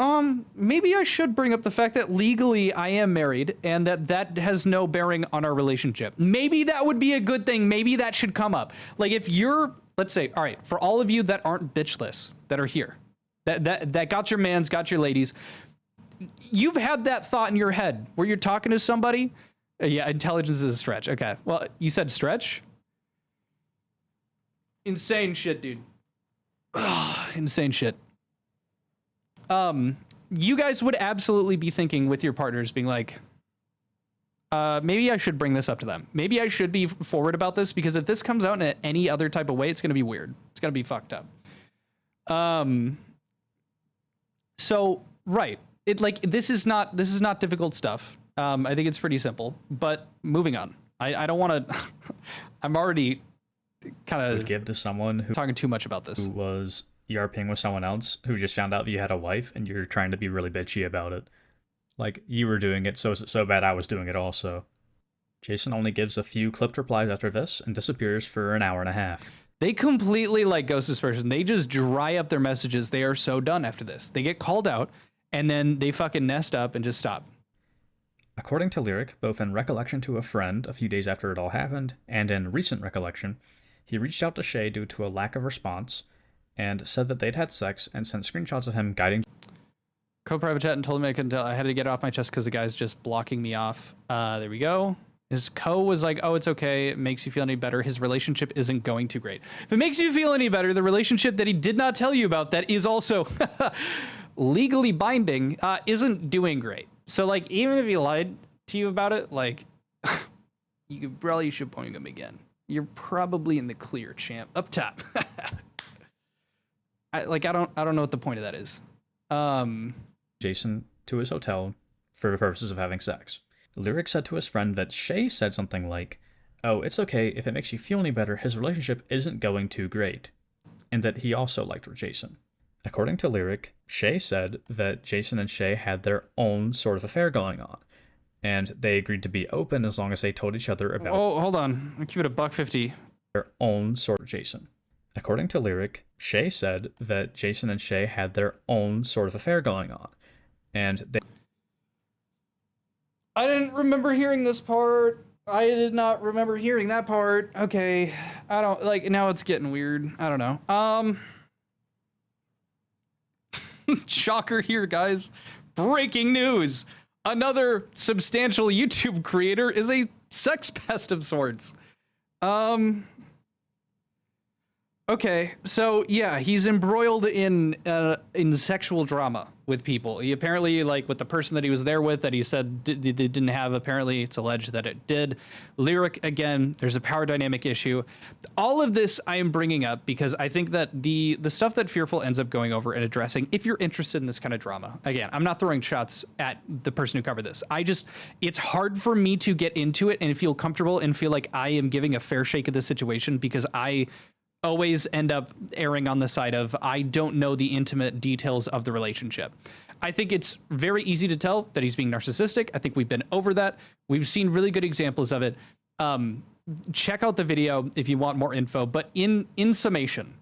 maybe I should bring up the fact that legally I am married and that has no bearing on our relationship. Maybe that would be a good thing. Maybe that should come up. Like if you're, let's say, all right, for all of you that aren't bitchless, that are here, that got your mans, got your ladies, you've had that thought in your head where you're talking to somebody. Yeah, intelligence is a stretch. Okay, well, you said stretch? Insane shit, dude. Insane shit. You guys would absolutely be thinking with your partners being like, maybe I should bring this up to them. Maybe I should be forward about this, because if this comes out in any other type of way, it's going to be weird. It's going to be fucked up. So, right. This is not difficult stuff. I think it's pretty simple, but moving on. I don't want to, I'm already kind of give to someone who talking too much about this. Who was YARPing with someone else who just found out that you had a wife and you're trying to be really bitchy about it. Like, you were doing it, so is it so bad I was doing it also. Jason only gives a few clipped replies after this and disappears for an hour and a half. They completely ghost this person. They just dry up their messages. They are so done after this. They get called out and then they fucking nest up and just stop. According to Lyric, both in recollection to a friend a few days after it all happened and in recent recollection, he reached out to Shay due to a lack of response and said that they'd had sex and sent screenshots of him guiding Co-private chat and told me I couldn't tell. I had to get it off my chest because the guy's just blocking me off. There we go. His co was like, oh, it's okay. It makes you feel any better. His relationship isn't going too great. If it makes you feel any better, the relationship that he did not tell you about that is also legally binding isn't doing great. So even if he lied to you about it, you probably should point him again. You're probably in the clear, champ. Up top. I don't know what the point of that is. Jason to his hotel for the purposes of having sex. Lyric said to his friend that Shay said something like, oh, it's okay, if it makes you feel any better, his relationship isn't going too great, and that he also liked Jason. According to Lyric, Shay said that Jason and Shay had their own sort of affair going on, and they agreed to be open as long as they told each other about hold on. I'll keep it $1.50. Their own sort of Jason. According to Lyric, Shay said that Jason and Shay had their own sort of affair going on, and they... I didn't remember hearing this part. I did not remember hearing that part. Okay. I don't now it's getting weird. I don't know. Shocker here, guys. Breaking news. Another substantial YouTube creator is a sex pest of sorts. Okay, so yeah, he's embroiled in sexual drama with people. He apparently, with the person that he was there with, that he said they didn't have, apparently it's alleged that it did. Lyric, again, there's a power dynamic issue. All of this I am bringing up because I think that the stuff that Fearful ends up going over and addressing, if you're interested in this kind of drama, again, I'm not throwing shots at the person who covered this. It's hard for me to get into it and feel comfortable and feel like I am giving a fair shake of this situation because I always end up erring on the side of I don't know the intimate details of the relationship. I think it's very easy to tell that he's being narcissistic. I think we've been over that. We've seen really good examples of it. Check out the video if you want more info. But in summation,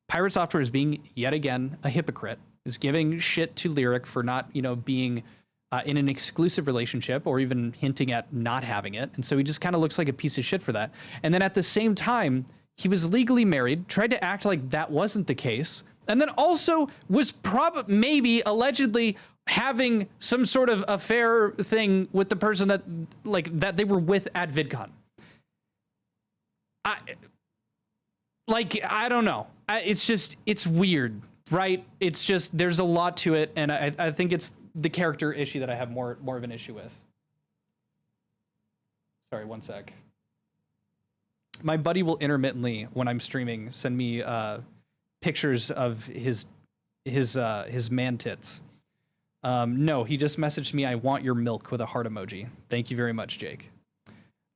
Pirate Software is being yet again a hypocrite, is giving shit to Lyric for not, being in an exclusive relationship or even hinting at not having it. And so he just kind of looks like a piece of shit for that. And then at the same time, he was legally married, tried to act like that wasn't the case, and then also was maybe allegedly having some sort of affair thing with the person that they were with at VidCon. I don't know. It's weird, right? It's just, there's a lot to it, and I think it's the character issue that I have more of an issue with. Sorry, one sec. My buddy will intermittently, when I'm streaming, send me pictures of his man tits. No, he just messaged me, I want your milk, with a heart emoji. Thank you very much, Jake.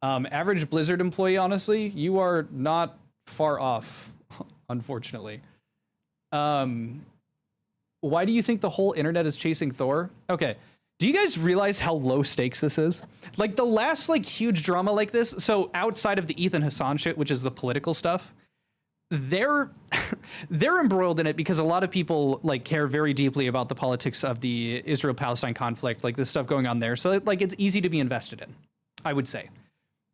Average Blizzard employee, honestly, you are not far off, unfortunately. Why do you think the whole internet is chasing Thor? Okay. Do you guys realize how low stakes this is? The last huge drama like this, so outside of the Ethan Hassan shit, which is the political stuff, they're embroiled in it because a lot of people care very deeply about the politics of the Israel-Palestine conflict, this stuff going on there. So it's easy to be invested in, I would say.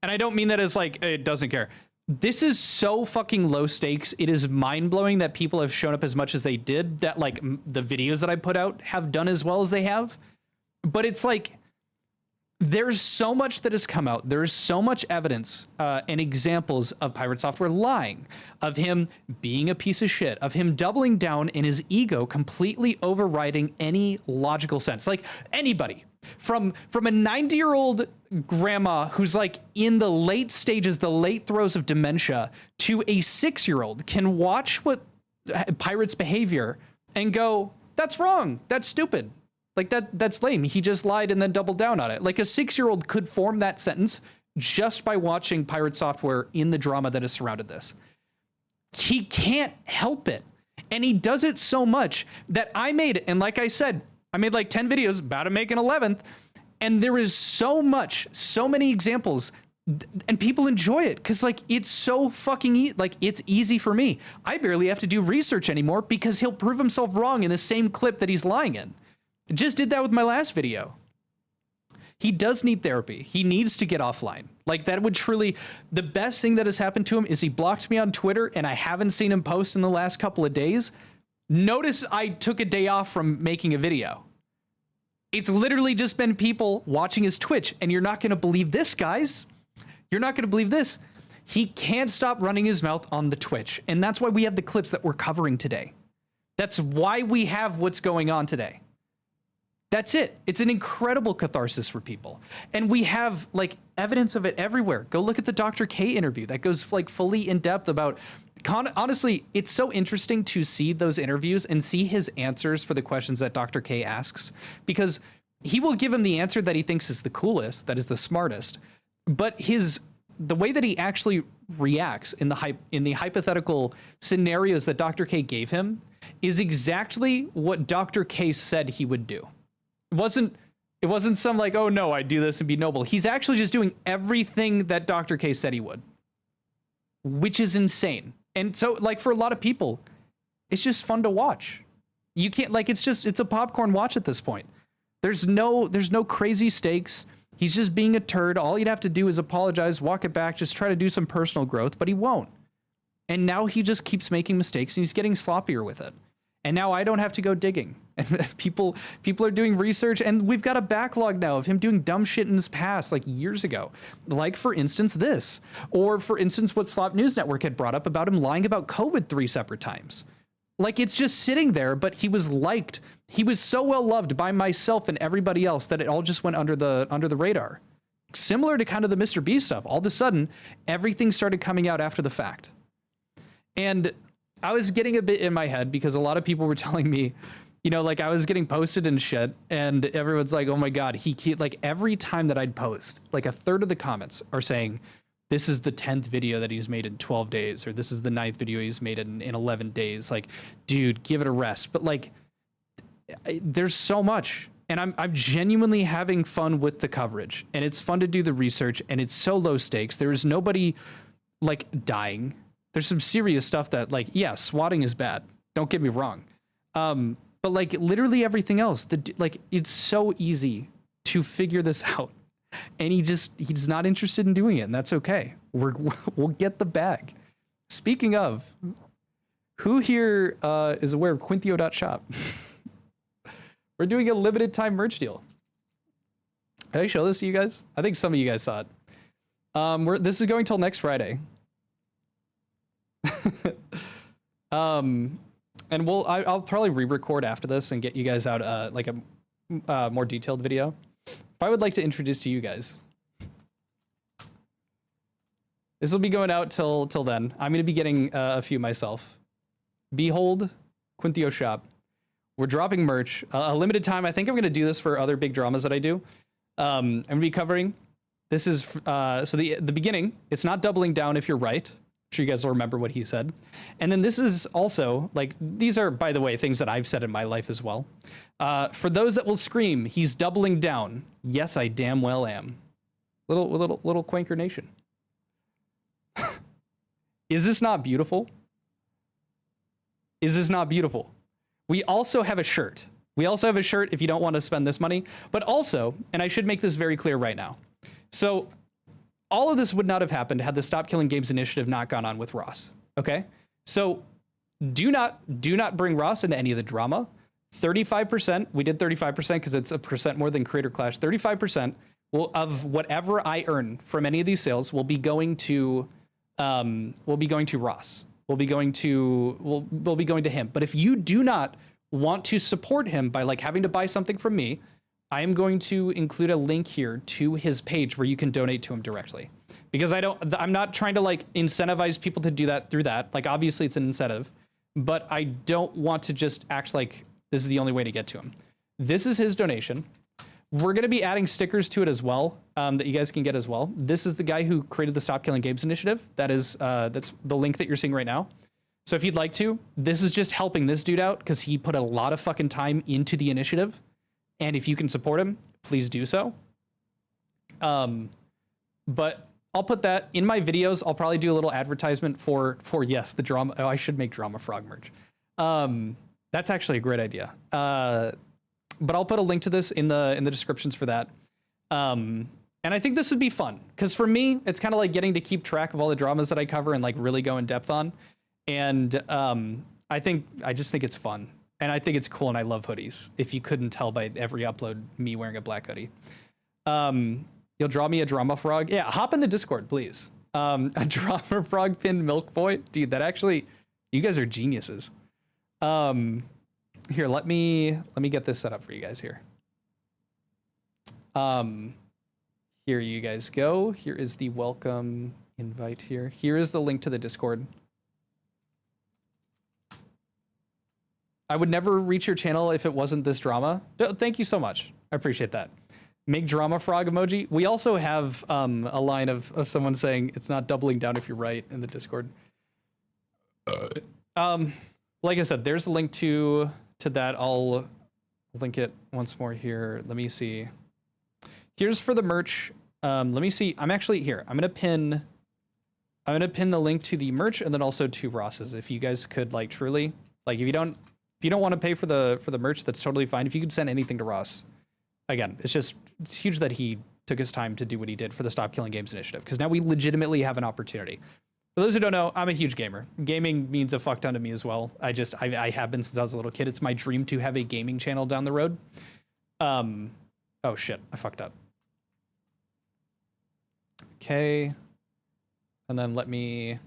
And I don't mean that as it doesn't care. This is so fucking low stakes. It is mind-blowing that people have shown up as much as they did, that the videos that I put out have done as well as they have. But it's there's so much that has come out. There's so much evidence and examples of Pirate Software lying, of him being a piece of shit, of him doubling down in his ego, completely overriding any logical sense. Anybody from a 90-year-old grandma who's like in the late stages, the late throes of dementia, to a 6-year-old can watch what Pirate's behavior and go, that's wrong. That's stupid. Like that's lame. He just lied and then doubled down on it. Like a 6-year-old could form that sentence just by watching Pirate software in the drama that has surrounded this. He can't help it. And he does it so much that I made, and like I said, I made like 10 videos about to make an 11th. And there is so many examples, and people enjoy it because like it's so fucking like it's easy for me. I barely have to do research anymore because he'll prove himself wrong in the same clip that he's lying in. Just did that with my last video. He does need therapy. He needs to get offline. Like that would truly, the best thing that has happened to him is he blocked me on Twitter and I haven't seen him post in the last couple of days. Notice I took a day off from making a video. It's literally just been people watching his Twitch, and you're not going to believe this, guys. You're not going to believe this. He can't stop running his mouth on the Twitch, and that's why we have the clips that we're covering today. That's why we have what's going on today. That's it. It's an incredible catharsis for people. And we have like evidence of it everywhere. Go look at the Dr. K interview that goes like fully in depth about, honestly, it's so interesting to see those interviews and see his answers for the questions that Dr. K asks, because he will give him the answer that he thinks is the coolest, that is the smartest. But the way that he actually reacts in the hypothetical scenarios that Dr. K gave him is exactly what Dr. K said he would do. It wasn't some like, oh no, I'd do this and be noble. He's actually just doing everything that Dr. K said he would, which is insane. And so like for a lot of people, it's just fun to watch. You can't like, it's a popcorn watch at this point. There's no crazy stakes. He's just being a turd. All you'd have to do is apologize, walk it back, just try to do some personal growth, but he won't. And now he just keeps making mistakes and he's getting sloppier with it. And now I don't have to go digging. And people are doing research, and we've got a backlog now of him doing dumb shit in his past, like years ago. Like, for instance, this. Or, for instance, what Slop News Network had brought up about him lying about COVID 3 separate times. Like, it's just sitting there, but he was liked. He was so well loved by myself and everybody else that it all just went under the radar. Similar to kind of the Mr. Beast stuff. All of a sudden, everything started coming out after the fact. And I was getting a bit in my head because a lot of people were telling me, you know, like I was getting posted and shit, and everyone's like, oh my God, like every time that I'd post, like a third of the comments are saying, this is the 10th video that he's made in 12 days, or this is the 9th video he's made in 11 days. Like, dude, give it a rest. But like, there's so much, and I'm genuinely having fun with the coverage, and it's fun to do the research, and it's so low stakes. There's nobody like dying. There's some serious stuff that like, yeah, swatting is bad. Don't get me wrong. But like literally everything else, like it's so easy to figure this out, and he's not interested in doing it, and that's okay. We'll get the bag. Speaking of, who here is aware of Quintheo.shop? We're doing a limited time merch deal. Can I show this to you guys? I think some of you guys saw it. This is going till next Friday. And I'll probably re-record after this and get you guys out like a more detailed video. If I would like to introduce to you guys, this will be going out till then. I'm going to be getting a few myself. Behold, Quintheo shop. We're dropping merch, a limited time. I think I'm going to do this for other big dramas that I do. I'm going to be covering. This is so the beginning. It's not doubling down if you're right. I'm sure you guys will remember what he said. And then this is also, like, these are, by the way, things that I've said in my life as well. For those that will scream, he's doubling down. Yes, I damn well am. Little Quaker Nation. Is this not beautiful? Is this not beautiful? We also have a shirt. We also have a shirt if you don't want to spend this money. But also, and I should make this very clear right now. So all of this would not have happened had the Stop Killing Games initiative not gone on with Ross. Okay? So do not bring Ross into any of the drama. 35%, we did 35% because it's a percent more than Creator Clash. 35% of whatever I earn from any of these sales will be going to Ross. We'll be going to him. But if you do not want to support him by like having to buy something from me I am going to include a link here to his page where you can donate to him directly. Because I'm not trying to like incentivize people to do that through that. Like obviously it's an incentive, but I don't want to just act like this is the only way to get to him. This is his donation. We're going to be adding stickers to it as well, that you guys can get as well. This is the guy who created the Stop Killing Games initiative. That's the link that you're seeing right now. So if you'd like to, this is just helping this dude out because he put a lot of fucking time into the initiative. And if you can support him, please do so. But I'll put that in my videos. I'll probably do a little advertisement for yes, the drama. Oh, I should make Drama Frog merch. That's actually a great idea. But I'll put a link to this in the descriptions for that. And I think this would be fun because for me, it's kind of like getting to keep track of all the dramas that I cover and like really go in depth on. And I just think it's fun. And I think it's cool, and I love hoodies. If you couldn't tell by every upload, me wearing a black hoodie. You'll draw me a drama frog. Yeah, hop in the Discord, please. A drama frog pinned milk boy. Dude, that actually, you guys are geniuses. Here, let me get this set up for you guys here. Here you guys go. Here is the welcome invite here. Here is the link to the Discord. I would never reach your channel if it wasn't this drama. Thank you so much. I appreciate that. Make drama frog emoji. We also have a line of someone saying it's not doubling down if you're right in the Discord. Like I said, there's a link to that. I'll link it once more here. Let me see. Here's for the merch. Let me see. I'm actually here. I'm gonna pin the link to the merch and then also to Ross's. If you guys could like truly like if you don't want to pay for the merch, that's totally fine. If you could send anything to Ross. Again, it's huge that he took his time to do what he did for the Stop Killing Games initiative, because now we legitimately have an opportunity. For those who don't know, I'm a huge gamer. Gaming means a fuck ton to me as well. I have been since I was a little kid. It's my dream to have a gaming channel down the road. Oh shit, I fucked up. Okay. And then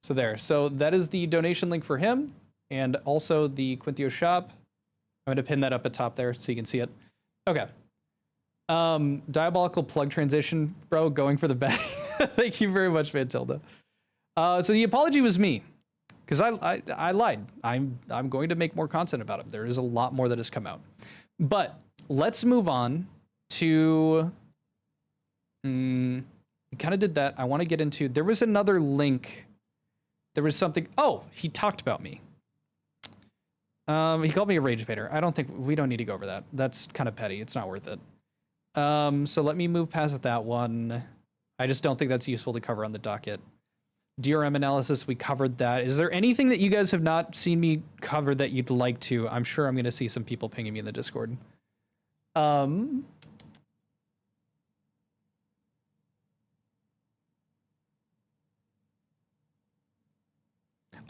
so that is the donation link for him and also the Quintheo shop. I'm going to pin that up at top there so you can see it. Okay. Diabolical plug transition, bro, going for the bag. Thank you very much, Mantilda. So the apology was me, because I lied. I'm going to make more content about it. There is a lot more that has come out. But let's move on to... we kind of did that. I want to get into... There was another link. There was something... Oh, he talked about me. He called me a rage baiter. We don't need to go over that. That's kind of petty. It's not worth it. So let me move past that one. I just don't think that's useful to cover on the docket. DRM analysis, we covered that. Is there anything that you guys have not seen me cover that you'd like to? I'm sure I'm going to see some people pinging me in the Discord. Oh,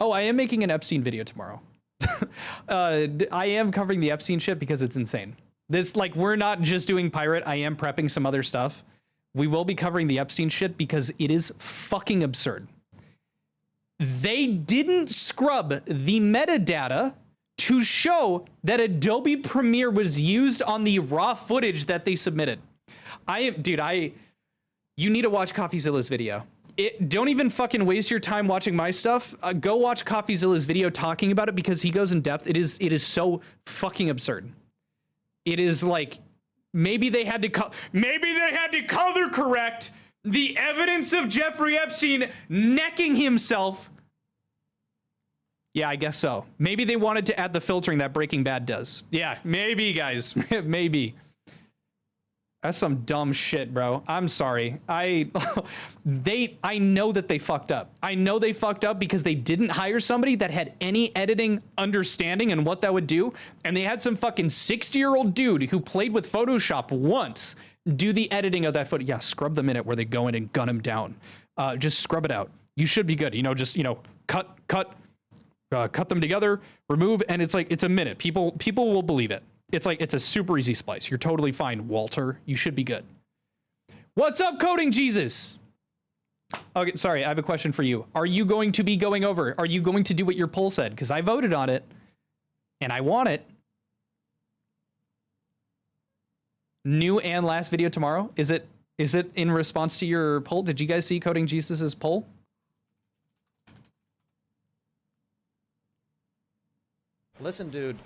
I am making an Epstein video tomorrow. I am covering the Epstein shit because it's insane. This, like, we're not just doing pirate. I am prepping some other stuff. We will be covering the Epstein shit because it is fucking absurd. They didn't scrub the metadata to show that Adobe Premiere was used on the raw footage that they submitted. You need to watch CoffeeZilla's video. Don't even fucking waste your time watching my stuff. Go watch CoffeeZilla's video talking about it because he goes in depth. It is so fucking absurd. It is like, maybe they had to color correct the evidence of Jeffrey Epstein necking himself. Yeah, I guess so. Maybe they wanted to add the filtering that Breaking Bad does. Yeah, maybe, guys. Maybe. That's some dumb shit, bro. I'm sorry. I know that they fucked up. I know they fucked up because they didn't hire somebody that had any editing understanding and what that would do. And they had some fucking 60-year-old dude who played with Photoshop once do the editing of that footage. Yeah, scrub the minute where they go in and gun him down. Just scrub it out. You should be good. Cut them together, remove, and it's like, it's a minute. People will believe it. It's a super easy splice. You're totally fine, Walter. You should be good. What's up, Coding Jesus? Okay, sorry, I have a question for you. Are you going to be going over? Are you going to do what your poll said? Because I voted on it, and I want it. New and last video tomorrow. Is it in response to your poll? Did you guys see Coding Jesus's poll? Listen, dude.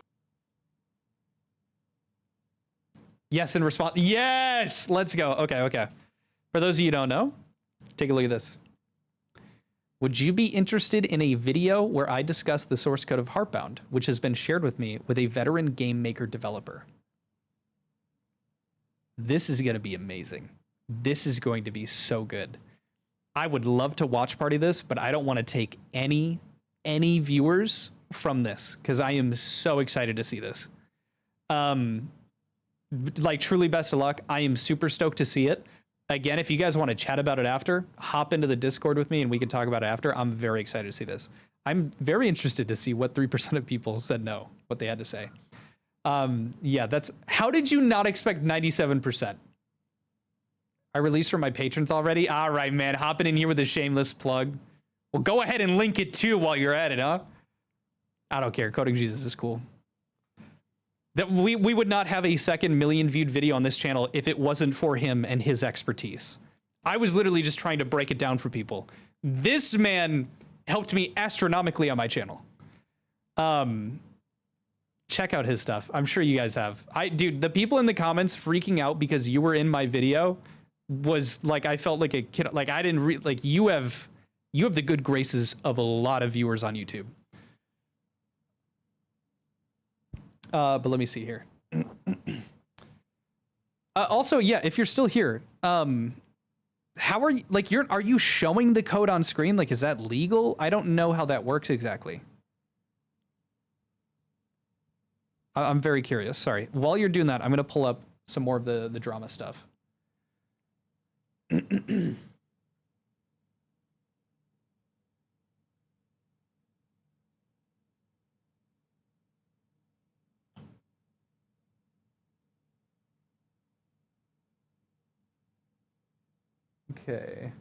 Yes, in response. Yes, let's go. Okay. For those of you who don't know, take a look at this. Would you be interested in a video where I discuss the source code of Heartbound, which has been shared with me with a veteran game maker developer? This is going to be amazing. This is going to be so good. I would love to watch party this, but I don't want to take any viewers from this because I am so excited to see this. Like, truly best of luck. I am super stoked to see it. Again, if you guys want to chat about it after, hop into the Discord with me and we can talk about it after. I'm very excited to see this. I'm very interested to see what 3% of people said no, what they had to say. Yeah, that's, how did you not expect 97%? I released for my patrons already? All right, man, hopping in here with a shameless plug. Well, go ahead and link it too while you're at it, huh? I don't care, Coding Jesus is cool. That we would not have a second million viewed video on this channel if it wasn't for him and his expertise. I was literally just trying to break it down for people. This man helped me astronomically on my channel. Check out his stuff. I'm sure you guys have. Dude, the people in the comments freaking out because you were in my video was like, I felt like a kid. Like, I didn't like, you have the good graces of a lot of viewers on YouTube. But let me see here. Also, yeah, if you're still here, how are you, like, are you showing the code on screen? Like, is that legal? I don't know how that works exactly. I'm very curious. Sorry. While you're doing that, I'm going to pull up some more of the drama stuff. Okay.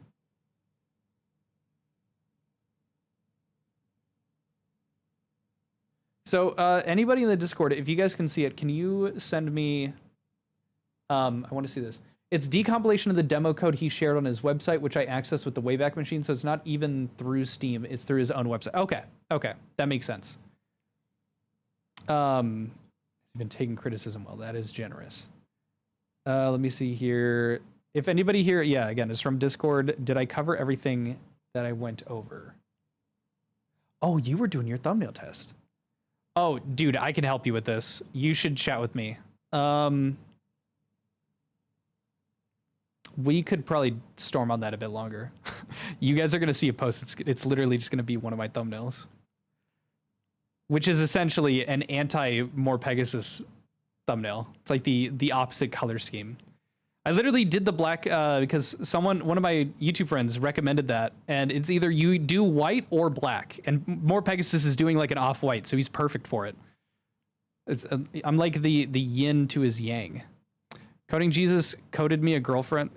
So anybody in the Discord, if you guys can see it, can you send me, I want to see this. It's decompilation of the demo code he shared on his website, which I accessed with the Wayback Machine. So it's not even through Steam, it's through his own website. Okay, that makes sense. You've been taking criticism well, that is generous. Let me see here. If anybody here, yeah, again, it's from Discord. Did I cover everything that I went over? Oh, you were doing your thumbnail test. Oh, dude, I can help you with this. You should chat with me. We could probably storm on that a bit longer. You guys are going to see a post. It's literally just going to be one of my thumbnails, which is essentially an anti-More Pegasus thumbnail. It's like the opposite color scheme. I literally did the black because one of my YouTube friends recommended that, and it's either you do white or black, and More Pegasus is doing like an off-white, so he's perfect for it. I'm like the yin to his yang. Coding Jesus code me a girlfriend,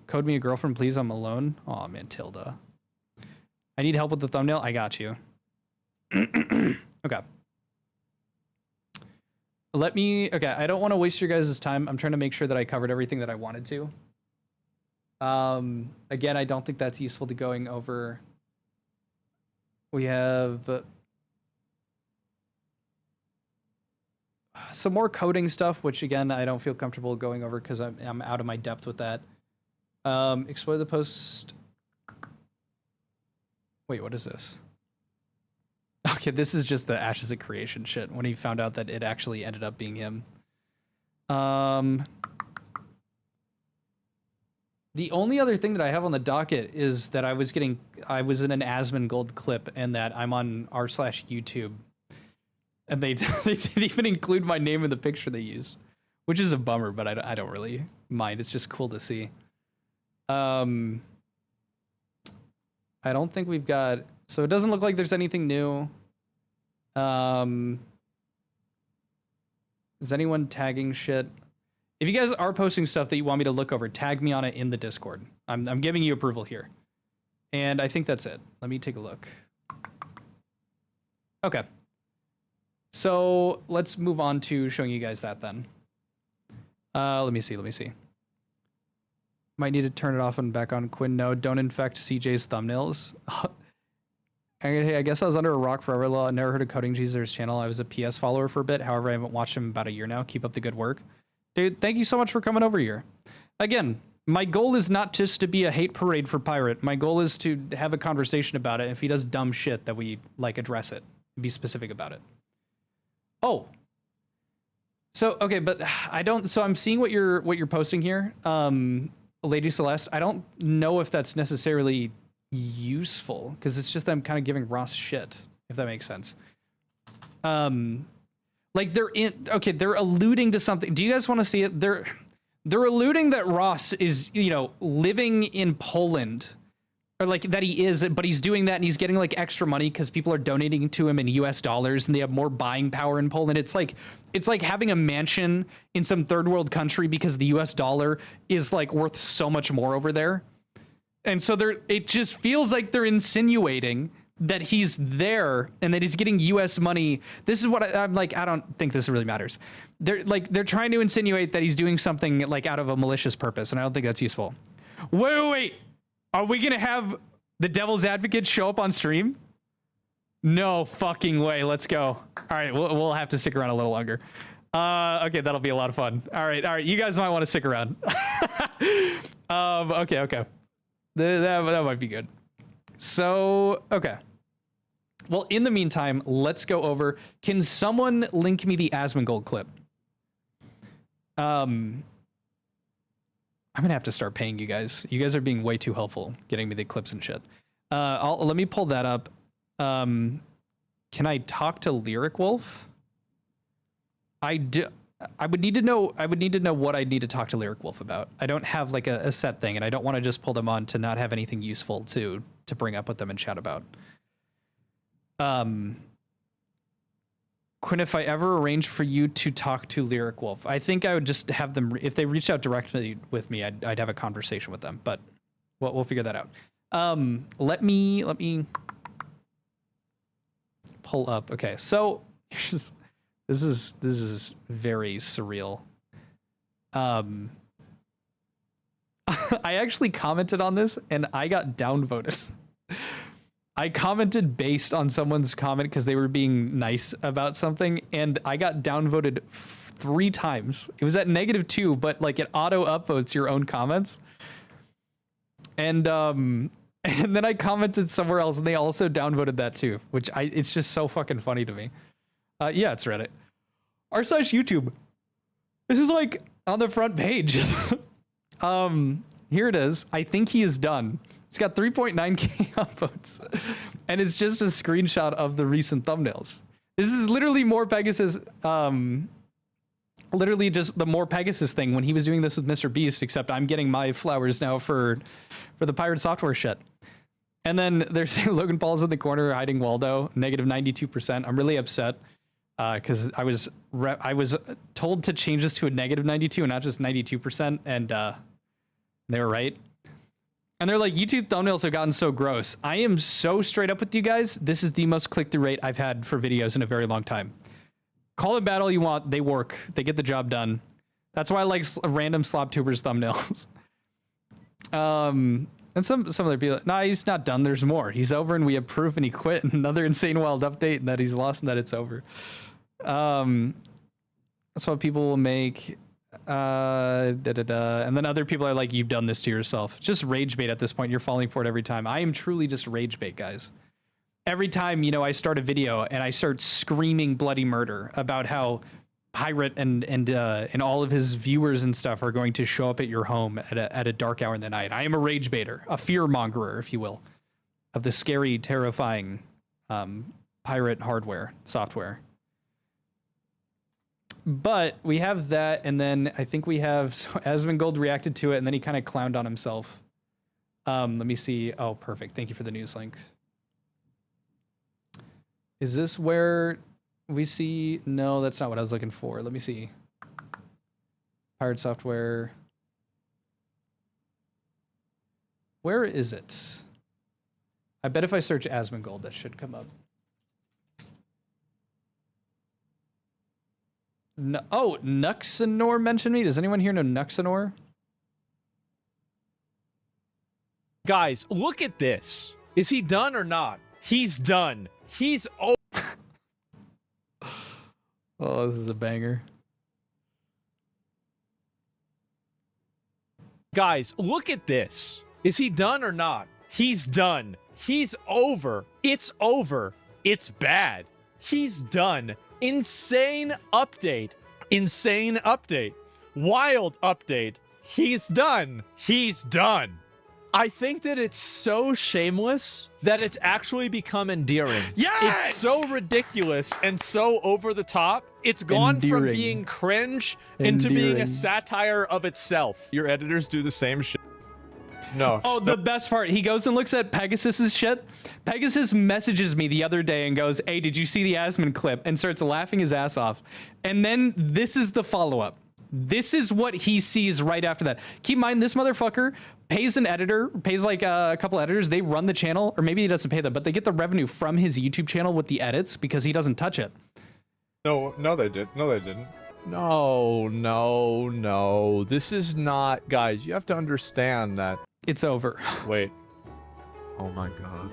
please, I'm alone. Oh man, Tilda. I need help with the thumbnail. I got you. Okay. Okay, I don't want to waste your guys' time. I'm trying to make sure that I covered everything that I wanted to. Again, I don't think that's useful to going over. We have some more coding stuff, which again, I don't feel comfortable going over because I'm out of my depth with that. Explore the post. Wait, what is this? Okay, this is just the Ashes of Creation shit when he found out that it actually ended up being him. The only other thing that I have on the docket is that I was in an Asmongold clip and that I'm on r/YouTube. And they didn't even include my name in the picture they used, which is a bummer, but I don't really mind. It's just cool to see. I don't think we've got, so it doesn't look like there's anything new. Is anyone tagging shit? If you guys are posting stuff that you want me to look over, tag me on it in the Discord. I'm giving you approval here. And I think that's it. Let me take a look. Okay. So let's move on to showing you guys that then. Let me see. Might need to turn it off and back on. Quintheo. Don't infect CJ's thumbnails. I guess I was under a rock forever. I never heard of Coding Geezer's channel. I was a PS follower for a bit. However, I haven't watched him about a year now. Keep up the good work. Dude, thank you so much for coming over here. Again, my goal is not just to be a hate parade for Pirate. My goal is to have a conversation about it. If he does dumb shit, that we like address it. Be specific about it. Oh. So, okay, but I don't, so I'm seeing what you're posting here. Lady Celeste, I don't know if that's necessarily useful, because it's just them kind of giving Ross shit, if that makes sense. Like they're alluding to something. Do you guys want to see it? They're alluding that Ross is, living in Poland, or like that he is, but he's doing that and he's getting like extra money because people are donating to him in US dollars and they have more buying power in Poland. It's like having a mansion in some third world country because the US dollar is like worth so much more over there. And so it just feels like they're insinuating that he's there and that he's getting US money. This is what I'm like, I don't think this really matters. They're trying to insinuate that he's doing something like out of a malicious purpose, and I don't think that's useful. Wait. Are we going to have the devil's advocate show up on stream? No fucking way. Let's go. All right, we'll have to stick around a little longer. Okay, that'll be a lot of fun. All right. You guys might want to stick around. Okay. That might be good. So, okay. Well, in the meantime, let's go over. Can someone link me the Asmongold clip? I'm going to have to start paying you guys. You guys are being way too helpful getting me the clips and shit. Let me pull that up. Can I talk to Lyric Wolf? I would need to know what I need to talk to Lyric Wolf about. I don't have like a set thing, and I don't want to just pull them on to not have anything useful to bring up with them and chat about. Quinn, if I ever arranged for you to talk to Lyric Wolf, I think I would just have them, if they reached out directly with me, I'd have a conversation with them, but we'll figure that out. Let me pull up. Okay, so this is very surreal. I actually commented on this and I got downvoted. I commented based on someone's comment because they were being nice about something, and I got downvoted 3 times. It was at -2, but like it auto upvotes your own comments. And then I commented somewhere else and they also downvoted that too, which it's just so fucking funny to me. Yeah, it's Reddit. r/YouTube. This is like on the front page. Here it is. I think he is done. It's got 3.9K upvotes, and it's just a screenshot of the recent thumbnails. This is literally more Pegasus, literally just the more Pegasus thing when he was doing this with Mr. Beast, except I'm getting my flowers now for the pirate software shit. And then there's Logan Paul's in the corner hiding Waldo, -92%. I'm really upset because I was told to change this to a -92 and not just 92%, and they were right. And they're like, YouTube thumbnails have gotten so gross. I am so straight up with you guys. This is the most click-through rate I've had for videos in a very long time. Call it battle you want. They work. They get the job done. That's why I like random Sloptubers thumbnails. And some other people, nah, he's not done. There's more. He's over and we have proof and he quit. And another Insane Wild update and that he's lost and that it's over. That's what people will make. And then other people are like, you've done this to yourself. Just rage bait at this point. You're falling for it every time. I am truly just rage bait, guys. Every time, I start a video and I start screaming bloody murder about how Pirate and all of his viewers and stuff are going to show up at your home at a dark hour in the night. I am a rage baiter, a fear mongerer, if you will, of the scary, terrifying pirate hardware, software. But we have that, and then I think we have Asmongold reacted to it, and then he kind of clowned on himself. Let me see. Oh, perfect. Thank you for the news link. Is this where we see? No, that's not what I was looking for. Let me see. Pirate software. Where is it? I bet if I search Asmongold, that should come up. No, oh, Nuxanor mentioned me. Does anyone here know Nuxanor? Guys, look at this. Is he done or not? He's done. He's over. Oh, this is a banger. Guys, look at this. Is he done or not? He's done. He's over. It's over. It's bad. He's done. Insane update. Insane update. Wild update. He's done. He's done. I think that it's so shameless that it's actually become endearing. Yes! It's so ridiculous and so over the top. It's gone from Endearing. being cringe into being Endearing. a satire of itself. Your editors do the same shit. No. Oh, the best part. He goes and looks at Pegasus's shit. Pegasus messages me the other day and goes, "Hey, did you see the Asmon clip?" And starts laughing his ass off. And then this is the follow-up. This is what he sees right after that. Keep in mind, this motherfucker pays an editor, pays like a couple editors. They run the channel, or maybe he doesn't pay them, but they get the revenue from his YouTube channel with the edits because he doesn't touch it. No, they did. No, they didn't. No. This is not, guys. You have to understand that. It's over. Wait. Oh my god.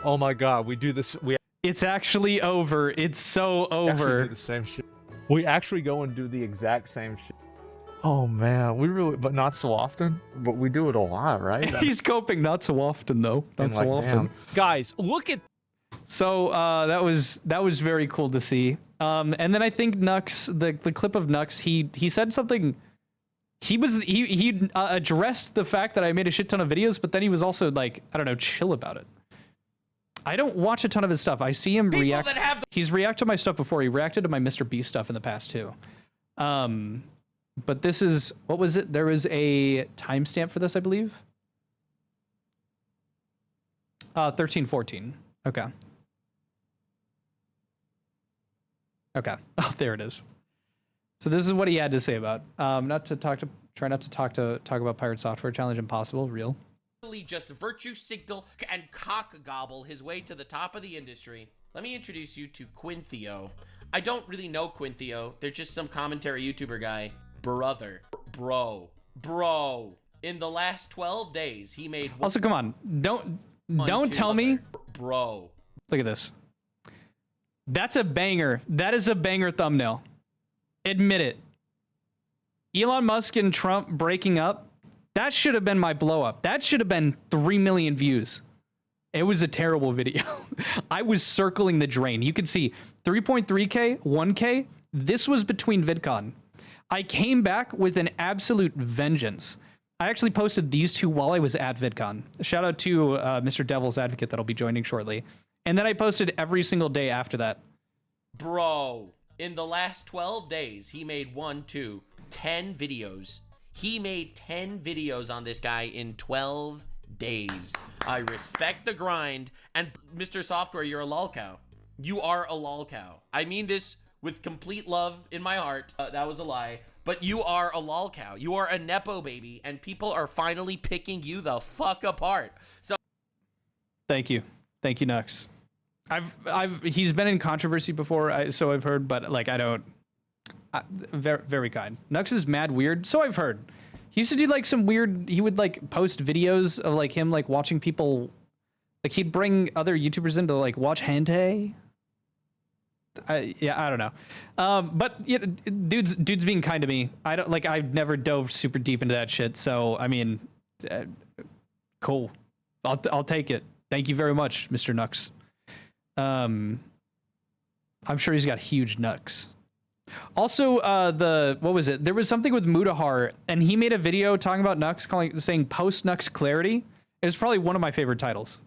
Oh my god. We do this. We It's actually over. It's so actually over. do the same shit. We actually go and do the exact same shit. Oh man, we really, but not so often. But we do it a lot, right? He's coping not so often though. Not And, so like, often. damn. Guys, look at. So that was very cool to see. And then I think Nux, the clip of Nux, he said something. He addressed the fact that I made a shit ton of videos, but then he was also like, I don't know, chill about it. I don't watch a ton of his stuff. I see him react. He's reacted to my stuff before. He reacted to my Mr. Beast stuff in the past too. But this is, what was it? There was a timestamp for this, I believe. 1314. Okay. Okay. Oh, there it is. So this is what he had to say about try not to talk about Pirate Software Challenge. Impossible. Real. Just virtue signal and cock gobble his way to the top of the industry. Let me introduce you to Quintheo. I don't really know Quintheo. They're just some commentary YouTuber guy. Bro. In the last 12 days, he made. Also, come on. Don't tell me. Bro. Look at this. That's a banger. That is a banger thumbnail. Admit it. Elon Musk and Trump breaking up. That should have been my blow up. That should have been 3 million views. It was a terrible video. I was circling the drain. You can see 3.3K, 1K. This was between VidCon. I came back with an absolute vengeance. I actually posted these two while I was at VidCon. Shout out to Mr. Devil's Advocate that'll be joining shortly. And then I posted every single day after that. Bro. In the last 12 days, he made 10 videos. He made 10 videos on this guy in 12 days. I respect the grind. And Mr. Software, you're a lolcow. You are a lolcow. I mean this with complete love in my heart. That was a lie. But you are a lolcow. You are a nepo baby. And people are finally picking you the fuck apart. So Thank you. Thank you, Nux. He's been in controversy before, so I've heard, but like very, very kind. Nux is mad weird, so I've heard. He used to do like some weird. He would like post videos of like him like watching people, like he'd bring other YouTubers in to like watch hentai. I don't know. But yeah, dude's being kind to me. I've never dove super deep into that shit. So I mean, cool. I'll take it. Thank you very much, Mr. Nux. I'm sure he's got huge nucks. Also, what was it? There was something with Mudahar, and he made a video talking about Nux, saying post Nux clarity. It was probably one of my favorite titles.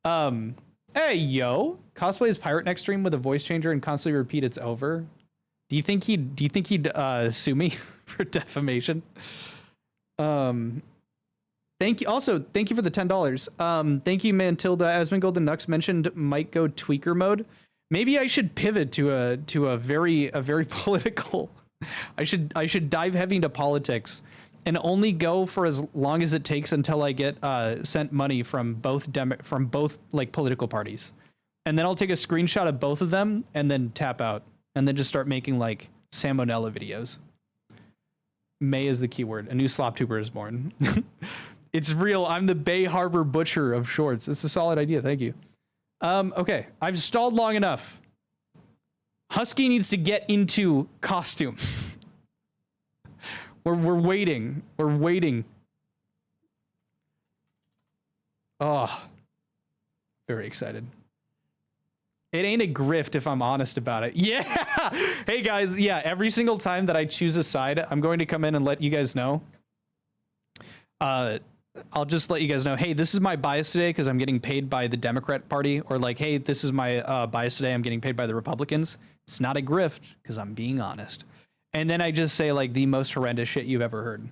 Hey yo, cosplay as pirate next stream with a voice changer and constantly repeat it's over. Do you think he'd sue me for defamation? Thank you. Also, thank you for the $10. Thank you, Mantilda. Asmon Golden Nux mentioned might go tweaker mode. Maybe I should pivot to a very political. I should dive heavy into politics and only go for as long as it takes until I get sent money from both like political parties, and then I'll take a screenshot of both of them and then tap out and then just start making like salmonella videos. May is the keyword. A new slop tuber is born. It's real. I'm the Bay Harbor butcher of shorts. It's a solid idea. Thank you. Okay, I've stalled long enough. Husky needs to get into costume. We're waiting. We're waiting. Oh, very excited. It ain't a grift if I'm honest about it. Yeah. Hey guys, yeah, every single time that I choose a side, I'm going to come in and let you guys know. I'll just let you guys know, hey, this is my bias today because I'm getting paid by the Democrat Party, or like, hey, this is my bias today, I'm getting paid by the Republicans. It's not a grift because I'm being honest. And then I just say like the most horrendous shit you've ever heard.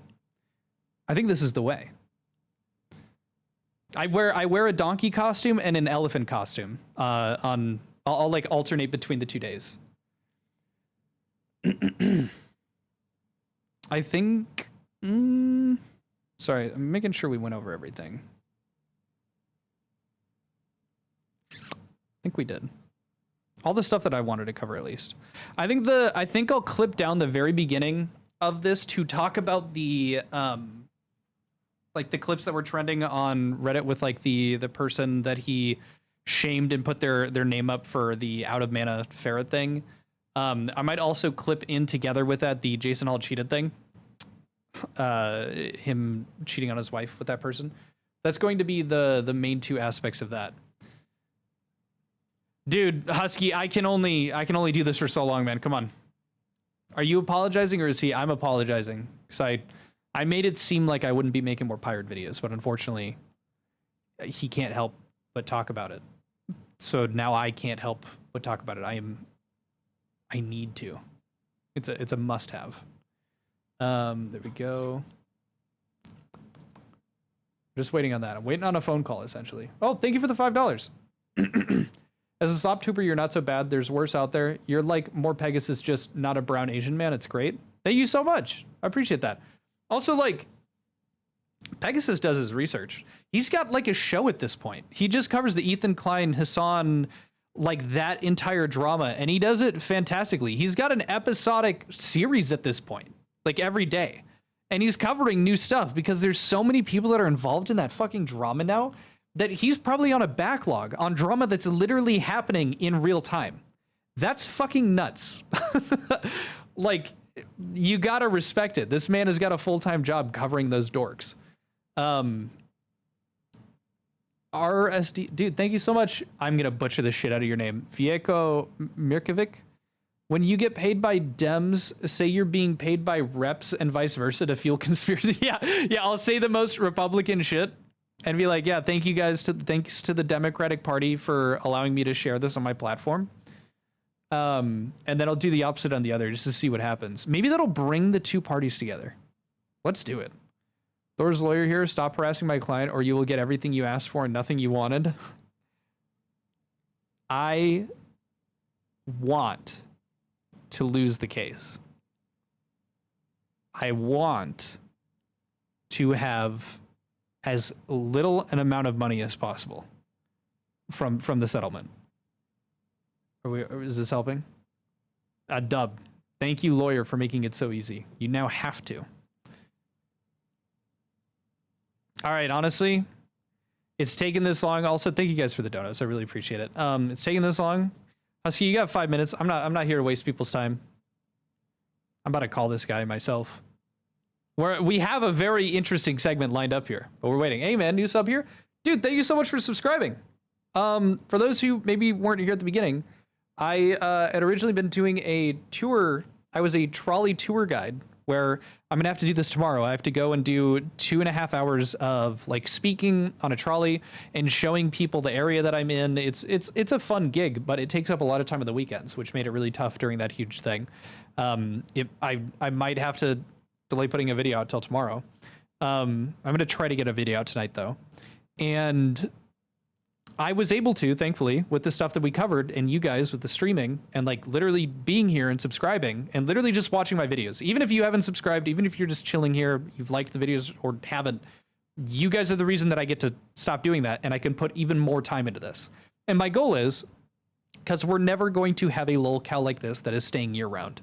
I think this is the way. I wear a donkey costume and an elephant costume. I'll like alternate between the 2 days. I think. Sorry, I'm making sure we went over everything. I think we did. All the stuff that I wanted to cover, at least. I think I'll clip down the very beginning of this to talk about the like the clips that were trending on Reddit with like the person that he shamed and put their name up for the out of mana ferret thing. I might also clip in together with that the Jason Hall cheated thing. Him cheating on his wife with that person. That's going to be the main two aspects of that. Dude, Husky, I can only do this for so long, man. Come on. Are you apologizing or is he? I'm apologizing because I made it seem like I wouldn't be making more pirate videos, but unfortunately, he can't help but talk about it. So now I can't help but talk about it. I need to. It's a must-have. There we go. Just waiting on that. I'm waiting on a phone call, essentially. Oh, thank you for the $5. As a stop trooper, you're not so bad. There's worse out there. You're like more Pegasus, just not a brown Asian man. It's great. Thank you so much. I appreciate that. Also, like, Pegasus does his research. He's got like a show at this point. He just covers the Ethan Klein, Hassan, like that entire drama, and he does it fantastically. He's got an episodic series at this point, like every day. And he's covering new stuff because there's so many people that are involved in that fucking drama now that he's probably on a backlog on drama that's literally happening in real time. That's fucking nuts. Like, you gotta respect it. This man has got a full-time job covering those dorks. RSD, dude, thank you so much. I'm gonna butcher the shit out of your name. Vieco Mirkovic. When you get paid by Dems, say you're being paid by reps and vice versa to fuel conspiracy. Yeah, I'll say the most Republican shit and be like, yeah, thanks to the Democratic Party for allowing me to share this on my platform. And then I'll do the opposite on the other just to see what happens. Maybe that'll bring the two parties together. Let's do it. Thor's lawyer here. Stop harassing my client or you will get everything you asked for and nothing you wanted. I want to lose the case. I want to have as little an amount of money as possible from the settlement. Is this helping? A dub. Thank you, lawyer, for making it so easy. You now have to. All right, honestly, it's taken this long. Also, thank you guys for the donuts. I really appreciate it. It's taken this long. Husky, you got 5 minutes. I'm not here to waste people's time. I'm about to call this guy myself. We have a very interesting segment lined up here, but we're waiting. Hey man, new sub here. Dude, thank you so much for subscribing. For those who maybe weren't here at the beginning, I had originally been doing a tour. I was a trolley tour guide where I'm gonna have to do this tomorrow. I have to go and do 2.5 hours of like speaking on a trolley and showing people the area that I'm in. It's a fun gig, but it takes up a lot of time on the weekends, which made it really tough during that huge thing. I might have to delay putting a video out till tomorrow. I'm gonna try to get a video out tonight though. And I was able to, thankfully, with the stuff that we covered and you guys with the streaming and like literally being here and subscribing and literally just watching my videos. Even if you haven't subscribed, even if you're just chilling here, you've liked the videos or haven't, you guys are the reason that I get to stop doing that and I can put even more time into this. And my goal is, because we're never going to have a lolcow like this that is staying year round.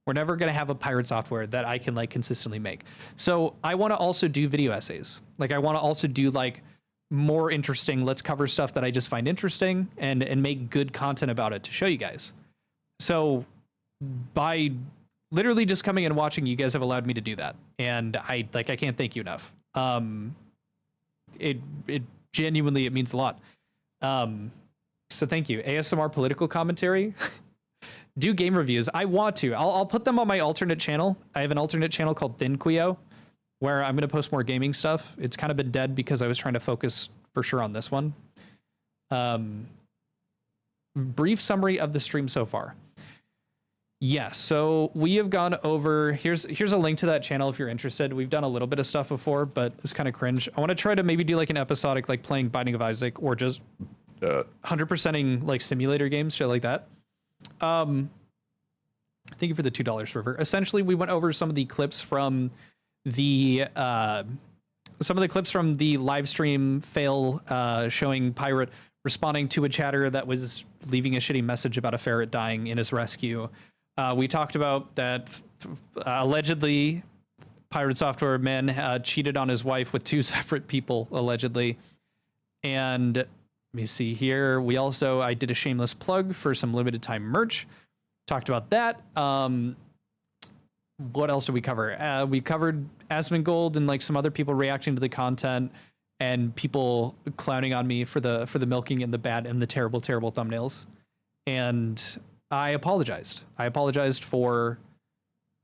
We're never going to have a pirate software that I can like consistently make. So I want to also do video essays. Like I want to also do like more interesting, let's cover stuff that I just find interesting and make good content about it to show you guys. So by literally just coming and watching, you guys have allowed me to do that. And I can't thank you enough. It genuinely, it means a lot. So thank you. ASMR political commentary. Do game reviews. I want to. I'll put them on my alternate channel. I have an alternate channel called Quintheo, where I'm going to post more gaming stuff. It's kind of been dead because I was trying to focus for sure on this one. Brief summary of the stream so far. Yes, so we have gone over, here's a link to that channel if you're interested. We've done a little bit of stuff before, but it's kind of cringe. I want to try to maybe do like an episodic, like playing Binding of Isaac or just 100%ing like simulator games, shit like that. Thank you for the $2, River. Essentially, we went over some of the clips from the live stream fail, showing Pirate responding to a chatter that was leaving a shitty message about a ferret dying in his rescue. We talked about that allegedly Pirate Software man cheated on his wife with 2 separate people, allegedly. And let me see here. I did a shameless plug for some limited time merch. Talked about that. What else did we cover? We covered Asmongold and like some other people reacting to the content and people clowning on me for the milking and the bad and the terrible thumbnails. And I apologized. I apologized for,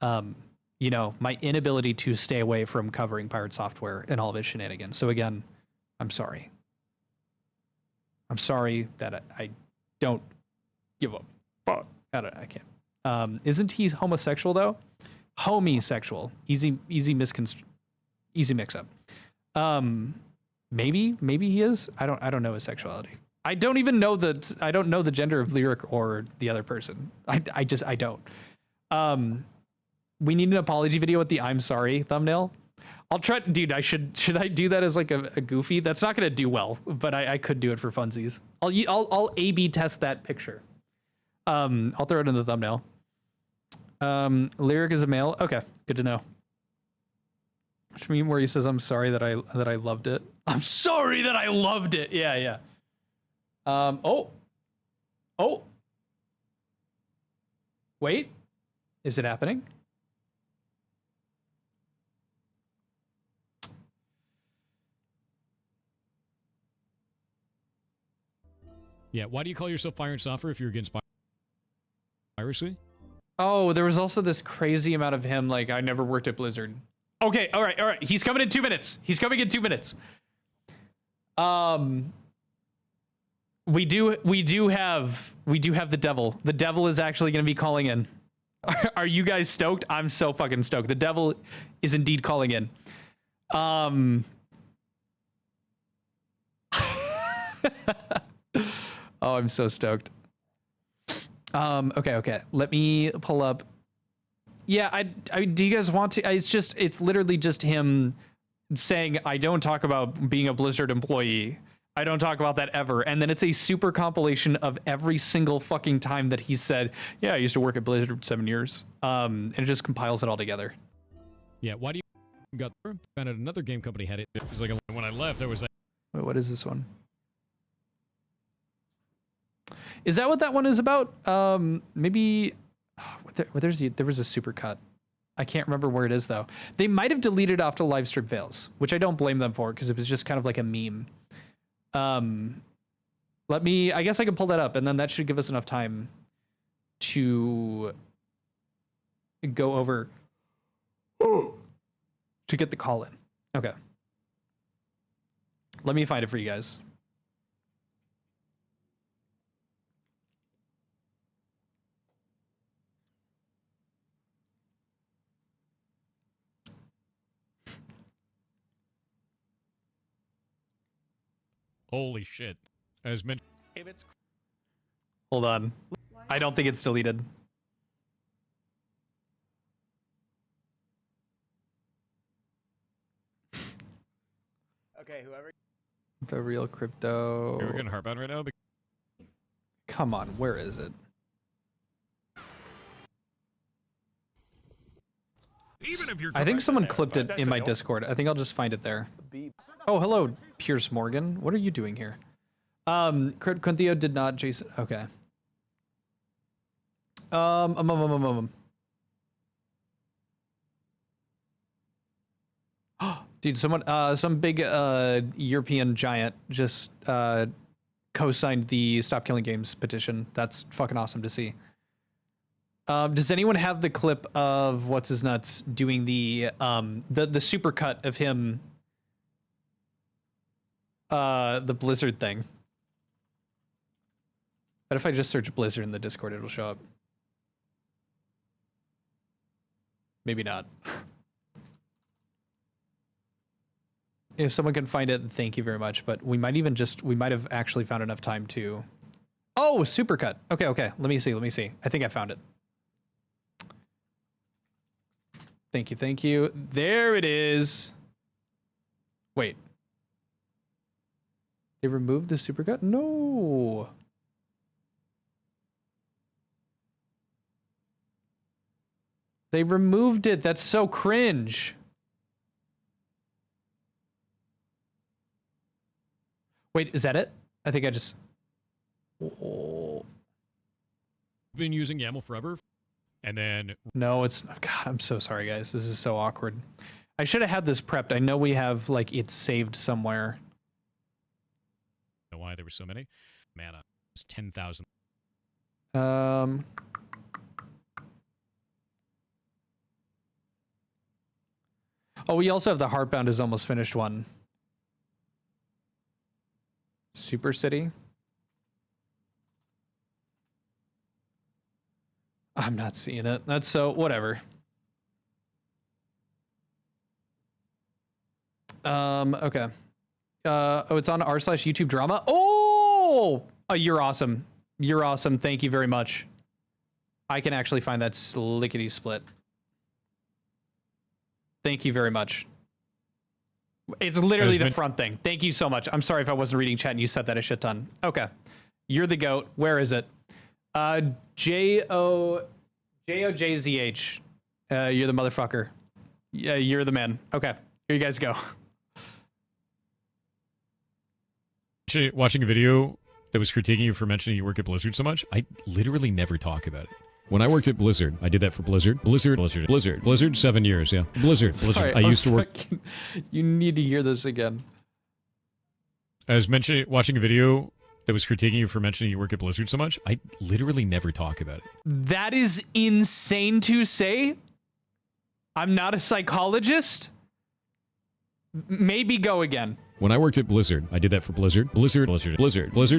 my inability to stay away from covering Pirate Software and all of its shenanigans. So again, I'm sorry. I'm sorry that I don't give a fuck. I can't. Isn't he homosexual though? Homosexual. Easy mix-up. Maybe he is. I don't know his sexuality. I don't know the gender of Lyric or the other person. I don't. We need an apology video with the I'm sorry thumbnail. I'll try, dude. Should I do that as like a goofy? That's not gonna do well, but I could do it for funsies. I'll A/B test that picture. I'll throw it in the thumbnail. Lyric is a male. Okay, good to know. Which mean where he says, "I'm sorry that I loved it." I'm sorry that I loved it. Yeah. Oh. Wait, is it happening? Yeah, why do you call yourself Pirate Software if you're against piracy? Oh, there was also this crazy amount of him like, I never worked at Blizzard. Okay, all right. He's coming in 2 minutes. We do have the devil. The devil is actually going to be calling in. Are you guys stoked? I'm so fucking stoked. The devil is indeed calling in. Oh, I'm so stoked. Okay. Let me pull up. Yeah, I do you guys want to? It's literally just him saying, I don't talk about being a Blizzard employee. I don't talk about that ever. And then it's a super compilation of every single fucking time that he said, yeah, I used to work at Blizzard for 7 years. And it just compiles it all together. Yeah, why do you got there? Found out another game company had it. It was like when I left, there was like, wait, what is this one? Is that what that one is about? Maybe there was a super cut. I can't remember where it is though. They might have deleted after live stream fails, which I don't blame them for because it was just kind of like a meme. I guess I can pull that up and then that should give us enough time to go over to get the call in. Okay. Let me find it for you guys. holy shit. As mentioned. Hold on. I don't think it's deleted. Okay, whoever. The real crypto. We're getting Heartbound right now. Come on, where is it? I think someone clipped it in my Discord. I think I'll just find it there. Oh, hello, Pierce Morgan. What are you doing here? Quintheo did not, Jason. Okay. Dude, some big European giant just co-signed the Stop Killing Games petition. That's fucking awesome to see. Does anyone have the clip of what's his nuts doing the supercut of him, the Blizzard thing? But if I just search Blizzard in the Discord, it'll show up. Maybe not. If someone can find it, thank you very much. But we might have actually found enough time to. Oh, supercut. Okay. Let me see. I think I found it. Thank you. There it is. Wait. They removed the supercut? No. They removed it. That's so cringe. Wait, is that it? I think I just... Oh. Been using YAML forever, and then... No, it's... God, I'm so sorry, guys. This is so awkward. I should have had this prepped. I know we have, like, it saved somewhere. Why there were so many? Mana. It's 10,000. Oh, we also have the Heartbound is almost finished one. Super City. I'm not seeing it. That's so whatever. Okay. Oh, it's on r/YouTube drama. Oh, you're awesome. You're awesome. Thank you very much. I can actually find that slickety split. Thank you very much. It's literally the front thing. Thank you so much. I'm sorry if I wasn't reading chat and you said that a shit ton. Okay. You're the goat. Where is it? J-O-J-Z-H. You're the motherfucker. Yeah, you're the man. Okay. Here you guys go. Actually, watching a video that was critiquing you for mentioning you work at Blizzard so much, I literally never talk about it. When I worked at Blizzard, I did that for Blizzard. Blizzard, 7 years, yeah. Blizzard. Sorry, I used to work... You need to hear this again. I was watching a video that was critiquing you for mentioning you work at Blizzard so much, I literally never talk about it. That is insane to say. I'm not a psychologist. Maybe go again. When I worked at Blizzard, I did that for Blizzard. Blizzard,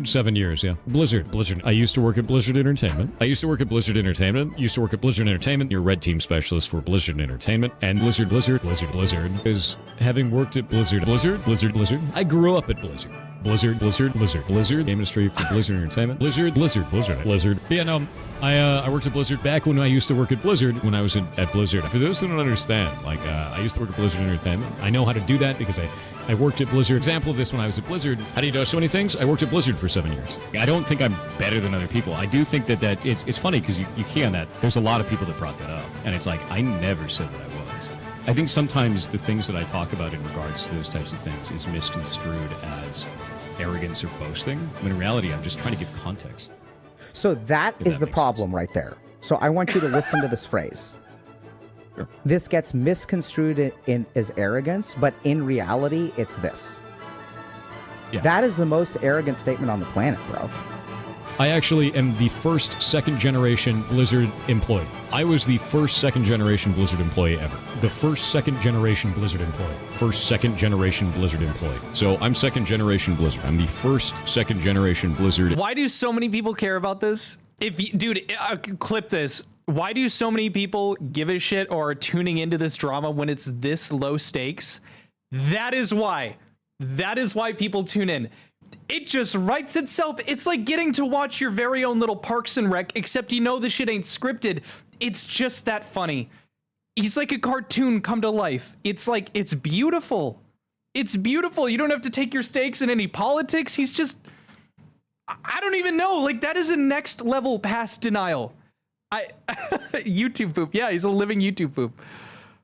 7 years, yeah. Blizzard. I used to work at Blizzard Entertainment. Used to work at Blizzard Entertainment. Your red team specialist for Blizzard Entertainment. And Blizzard is having worked at Blizzard. I grew up at Blizzard. Blizzard, game industry for Blizzard Entertainment. Blizzard. Yeah, no, I worked at Blizzard back when I used to work at Blizzard, when I was at Blizzard. For those who don't understand, like, I used to work at Blizzard Entertainment. I know how to do that because I worked at Blizzard. Example of this when I was at Blizzard. How do you know so many things? I worked at Blizzard for 7 years. I don't think I'm better than other people. I do think that it's funny because you can that. There's a lot of people that brought that up. And it's like, I never said that I was. I think sometimes the things that I talk about in regards to those types of things is misconstrued as arrogance or boasting, when in reality I'm just trying to give context. So that is the problem right there. So I want you to listen to this phrase. Sure. This gets misconstrued in as arrogance, but in reality it's this. Yeah. That is the most arrogant statement on the planet, bro. I actually am the first second-generation Blizzard employee. I was the first second-generation Blizzard employee ever. The first second-generation Blizzard employee. First second-generation Blizzard employee. So I'm second-generation Blizzard. I'm the first second-generation Blizzard. Why do so many people care about this? Dude, clip this. Why do so many people give a shit or are tuning into this drama when it's this low stakes? That is why. That is why people tune in. It just writes itself. It's like getting to watch your very own little Parks and Rec, except you know the shit ain't scripted. It's just that funny. He's like a cartoon come to life. It's like, it's beautiful. It's beautiful. You don't have to take your stakes in any politics. He's just, I don't even know. Like, that is a next level past denial. YouTube poop. Yeah, he's a living YouTube poop.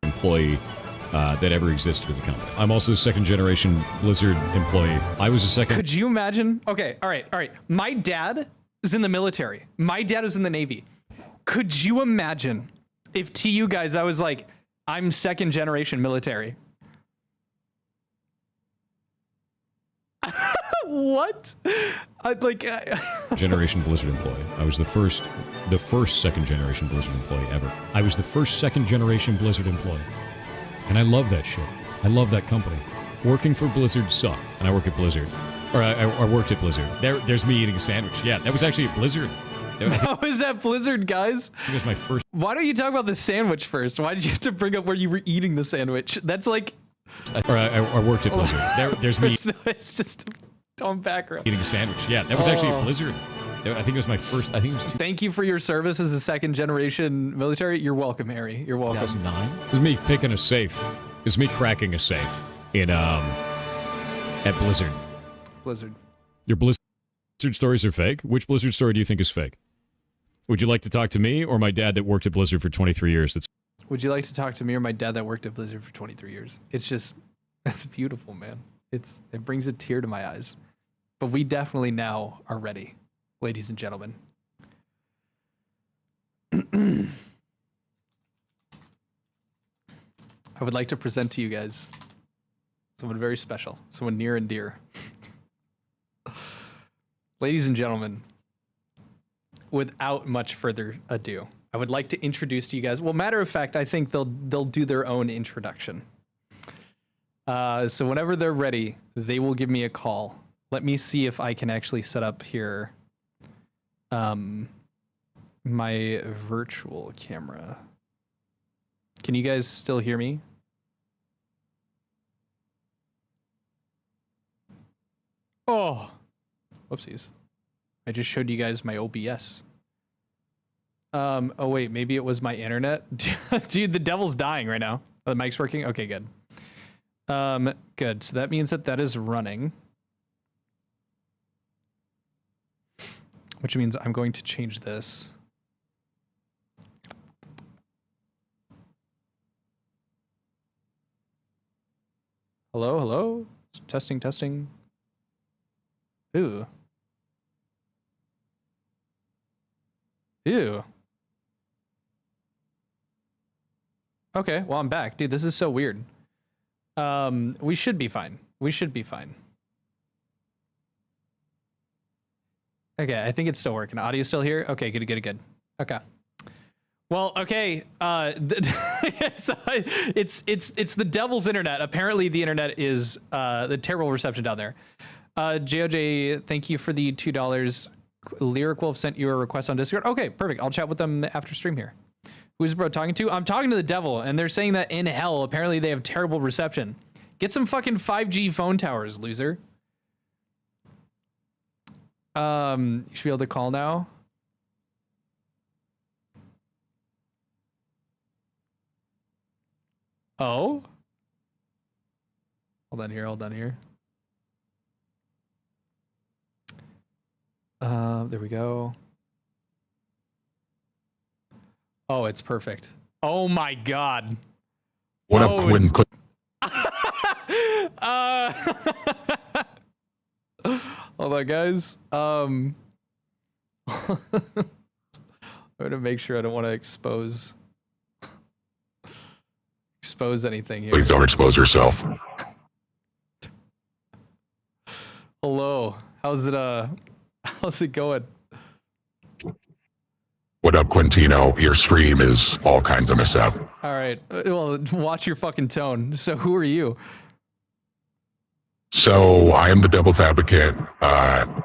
employee that ever existed in the company. I'm also a second generation Blizzard employee. I was a second. Could you imagine? Okay, all right. My dad is in the military. My dad is in the Navy. Could you imagine if to you guys I was like, I'm second generation military? What? Generation Blizzard employee. I was the first second generation Blizzard employee ever. I was the first second generation Blizzard employee. And I love that shit. I love that company. Working for Blizzard sucked. And I work at Blizzard. Or I worked at Blizzard. There's me eating a sandwich. Yeah, that was actually at Blizzard. How is that Blizzard, guys? It was my first. Why don't you talk about the sandwich first? Why did you have to bring up where you were eating the sandwich? That's like. I worked at Blizzard. There's me. It's just on background. Eating a sandwich. Yeah, that was actually at Blizzard. I think it was my first. I think it was. Thank you for your service as a second generation military. You're welcome, Harry. You're welcome. 2009. It was me picking a safe. It was me cracking a safe in at Blizzard. Blizzard. Your Blizzard stories are fake. Which Blizzard story do you think is fake? Would you like to talk to me or my dad that worked at Blizzard for 23 years? Would you like to talk to me or my dad that worked at Blizzard for 23 years? It's beautiful, man. It brings a tear to my eyes. But we definitely now are ready, ladies and gentlemen. I would like to present to you guys someone very special, someone near and dear. Ladies and gentlemen, without much further ado, I would like to introduce to you guys. Well, matter of fact, I think they'll do their own introduction. So whenever they're ready, they will give me a call. Let me see if I can actually set up here my virtual camera. Can you guys still hear me? Oh, whoopsies. I just showed you guys my OBS. Oh wait, maybe it was my internet. Dude, the devil's dying right now. Oh, the mic's working? Okay, good. Good. So that means that is running. Which means I'm going to change this. Hello, hello? Testing, testing. Ooh. Ew. Okay, well, I'm back. Dude, this is so weird. We should be fine. We should be fine. Okay, I think it's still working. Audio still here? Okay, good, good, good. Okay. Well, okay. So it's the devil's internet. Apparently, the internet is the terrible reception down there. JOJ, thank you for the $2. Lyric Wolf sent you a request on Discord. Okay, perfect. I'll chat with them after stream here. Who's bro talking to? I'm talking to the devil, and they're saying that in hell, apparently they have terrible reception. Get some fucking 5G phone towers, loser. You should be able to call now. Oh? Hold on here, hold on here. There we go. Oh, it's perfect. Oh my god. What up, Quinn? Hold on, guys. I'm gonna make sure I don't want to expose anything here. Please don't expose yourself. Hello. How's it going? What up, Quintheo? Your stream is all kinds of messed up. All right. Well, watch your fucking tone. So who are you? So I am the devil's advocate.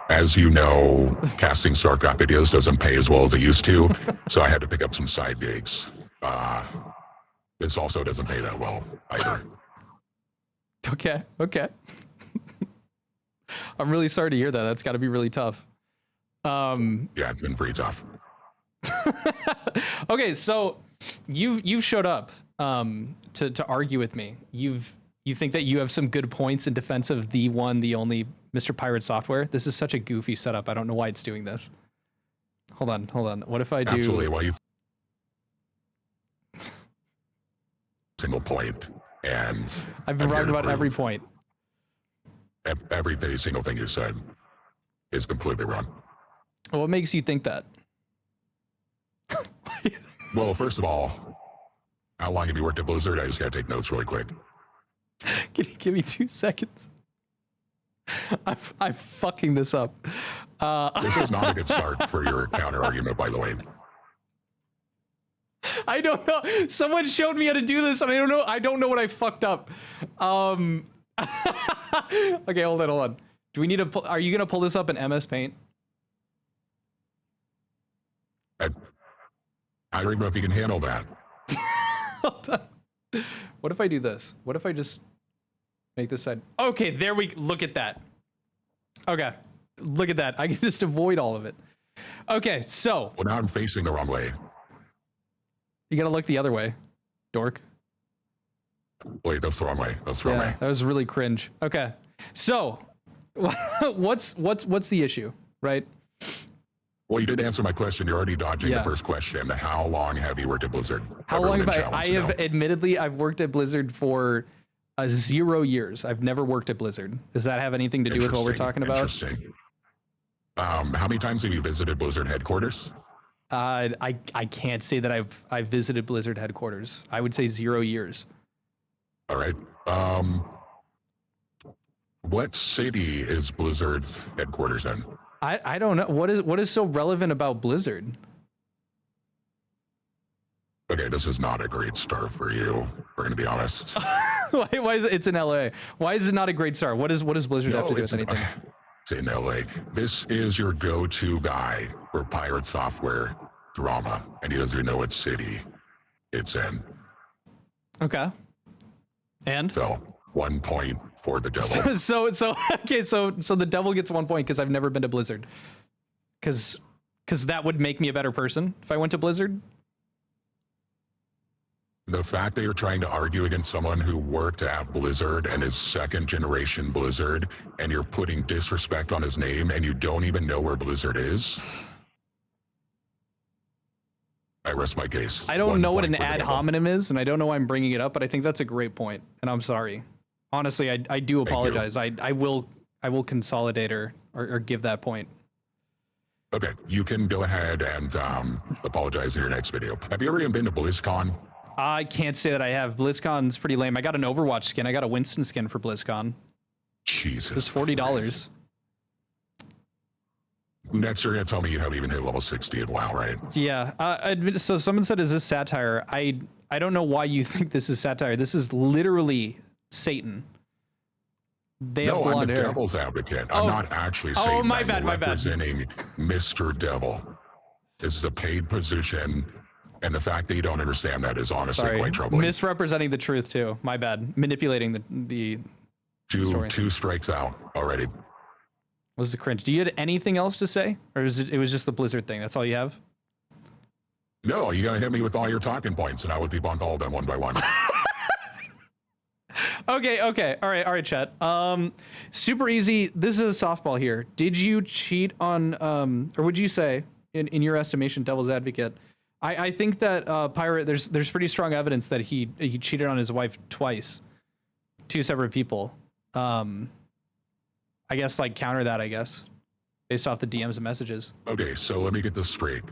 As you know, casting StarCraft videos doesn't pay as well as it used to, so I had to pick up some side gigs. This also doesn't pay that well either. Okay. I'm really sorry to hear that. That's got to be really tough. Yeah, it's been pretty tough. Okay, so you've showed up to argue with me. You think that you have some good points in defense of the one, the only Mr. Pirate Software? This is such a goofy setup. I don't know why it's doing this. Hold on. What if I do? Absolutely. Well, single point, and I've been I'm here wrong to about every prove point. every single thing you said is completely wrong. What makes you think that? Well, first of all, how long have you worked at Blizzard? I just gotta take notes really quick. Can you give me 2 seconds? I'm fucking this up. This is not a good start for your counter argument, by the way. I don't know. Someone showed me how to do this, and I don't know what I fucked up. Okay, hold on. Do we need to? Are you gonna pull this up in MS Paint? I don't even know if you can handle that. Hold on. What if I do this? What if I just make this side? Okay, there we look at that. Okay, look at that. I can just avoid all of it. Okay, so Well, now I'm facing the wrong way. you gotta look the other way, dork. Wait, that's the wrong way. That's the wrong way. That was really cringe. Okay, so what's the issue, right? Well, you did answer my question. You're already dodging Yeah. the first question. How long have you worked at Blizzard? How Everyone long have in I? chat wants I to have know. admittedly I've worked at Blizzard for 0 years. I've never worked at Blizzard. Does that have anything to do with what we're talking about? Interesting. How many times have you visited Blizzard headquarters? I can't say that I've visited Blizzard headquarters. I would say 0 years. All right. What city is Blizzard's headquarters in? I don't know what is so relevant about Blizzard. Okay, this is not a great start for you. We're gonna be honest. Why is it? It's in LA. Why is it not a great start? What does Blizzard have to do with anything? It's in LA. This is your go-to guy for pirate software drama, and he doesn't even know what city it's in. Okay. And So 1 point for the devil. so okay, so the devil gets 1 point because I've never been to Blizzard. Because that would make me a better person if I went to Blizzard. The fact that you're trying to argue against someone who worked at Blizzard and is second generation Blizzard, and you're putting disrespect on his name, and you don't even know where Blizzard is. I rest my case. I don't 1 know what point an for the ad devil. hominem is, and I don't know why I'm bringing it up, but I think that's a great point, and I'm sorry. Honestly, I do you. apologize. I will consolidate or give that point. Okay, you can go ahead and apologize in your next video. Have you ever even been to BlizzCon? I can't say that I have. BlizzCon's pretty lame. I got an Overwatch skin. I got a Winston skin for BlizzCon. Jesus. It's $40. Next, you're gonna tell me you haven't even hit level 60 in WoW, right? Yeah. So someone said, "Is this satire?" I don't know why you think this is satire. This is literally Satan. They have No, I'm blonde the hair. devil's advocate. Oh. I'm not actually saying Oh, my I'm bad, my bad. representing Mr. Devil. This is a paid position, and the fact that you don't understand that is honestly Sorry, quite troubling. misrepresenting the truth too. My bad. Manipulating the story. Two strikes out already. Was the cringe? Do you have anything else to say, or is it was just the Blizzard thing? That's all you have? No, you gotta hit me with all your talking points, and I will debunk all of them one by one. Okay. All right, chat. Super easy. This is a softball here. Did you cheat on, or would you say, in your estimation, devil's advocate? I think that Pirate, there's pretty strong evidence that he cheated on his wife twice, 2 separate people. I guess counter that, I guess, based off the DMs and messages. Okay, so let me get this straight.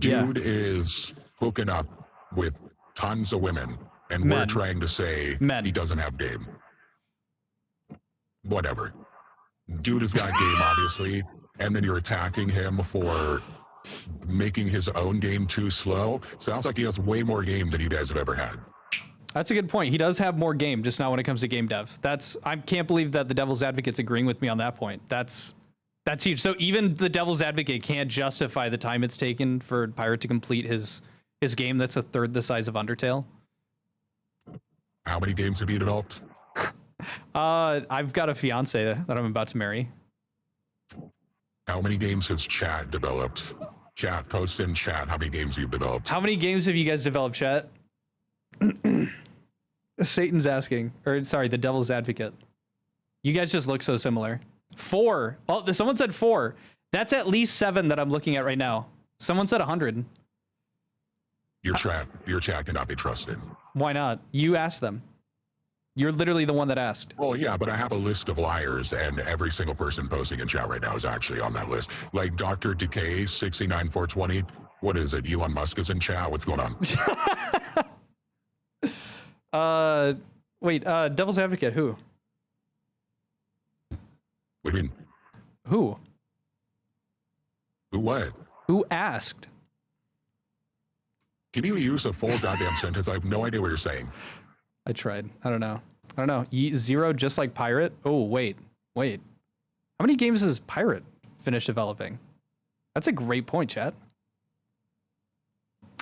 Yeah. Dude is hooking up with tons of women, and we're Men. trying to say Men. he doesn't have game. Whatever. Dude has got game, obviously, and then you're attacking him for making his own game too slow. Sounds like he has way more game than you guys have ever had. That's a good point. He does have more game, just not when it comes to game dev. I can't believe that the devil's advocate's agreeing with me on that point. That's huge. So even the devil's advocate can't justify the time it's taken for Pirate to complete his game that's a third the size of Undertale. How many games have you developed? I've got a fiance that I'm about to marry. How many games has Chat developed? Chat, post in chat how many games you've developed. How many games have you guys developed, chat? Satan's asking, or sorry, the devil's advocate. You guys just look so similar. 4. Oh, someone said 4. That's at least 7 that I'm looking at right now. Someone said 100. Your chat cannot be trusted. Why not? You asked them. You're literally the one that asked. Well, yeah, but I have a list of liars, and every single person posting in chat right now is actually on that list. Like Dr. Decay 69420. What is it? Elon Musk is in chat. What's going on? Wait, Devil's Advocate, who? What do you mean? Who? Who what? Who asked? Can you use a full goddamn sentence? I have no idea what you're saying. I tried. I don't know. Zero, just like Pirate. Oh, wait. How many games has Pirate finished developing? That's a great point, chat.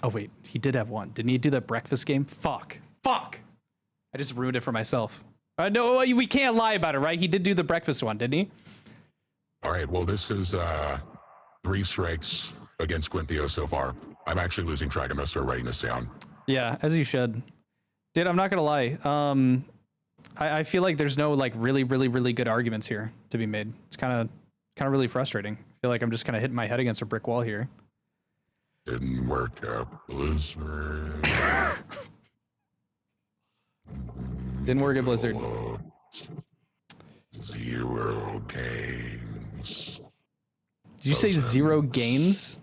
Oh, wait. He did have one. Didn't he do that breakfast game? Fuck. I just ruined it for myself. No, we can't lie about it, right? He did do the breakfast one, didn't he? All right, well, this is 3 strikes against Quintheo so far. I'm actually losing track. I'm going to start writing this down. Yeah, as you should. Dude, I'm not going to lie. I feel like there's no like really good arguments here to be made. It's kind of really frustrating. I feel like I'm just kind of hitting my head against a brick wall here. Didn't work out. Blizzard. Didn't work at Blizzard. 0 games. Did you say 0 gains?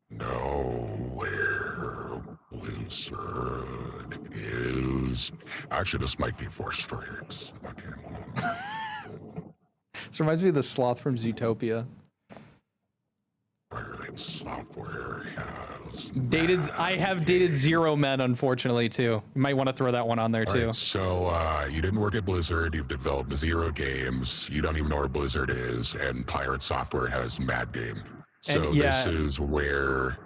Nowhere Blizzard is. Actually, this might be 4 strikes. Okay. This reminds me of the sloth from Zootopia. Pirate software has I have dated 0 men, unfortunately, too. You might want to throw that one on there, too. Right, so you didn't work at Blizzard. You've developed 0 games. You don't even know where Blizzard is. And Pirate Software has Mad Game. So this is where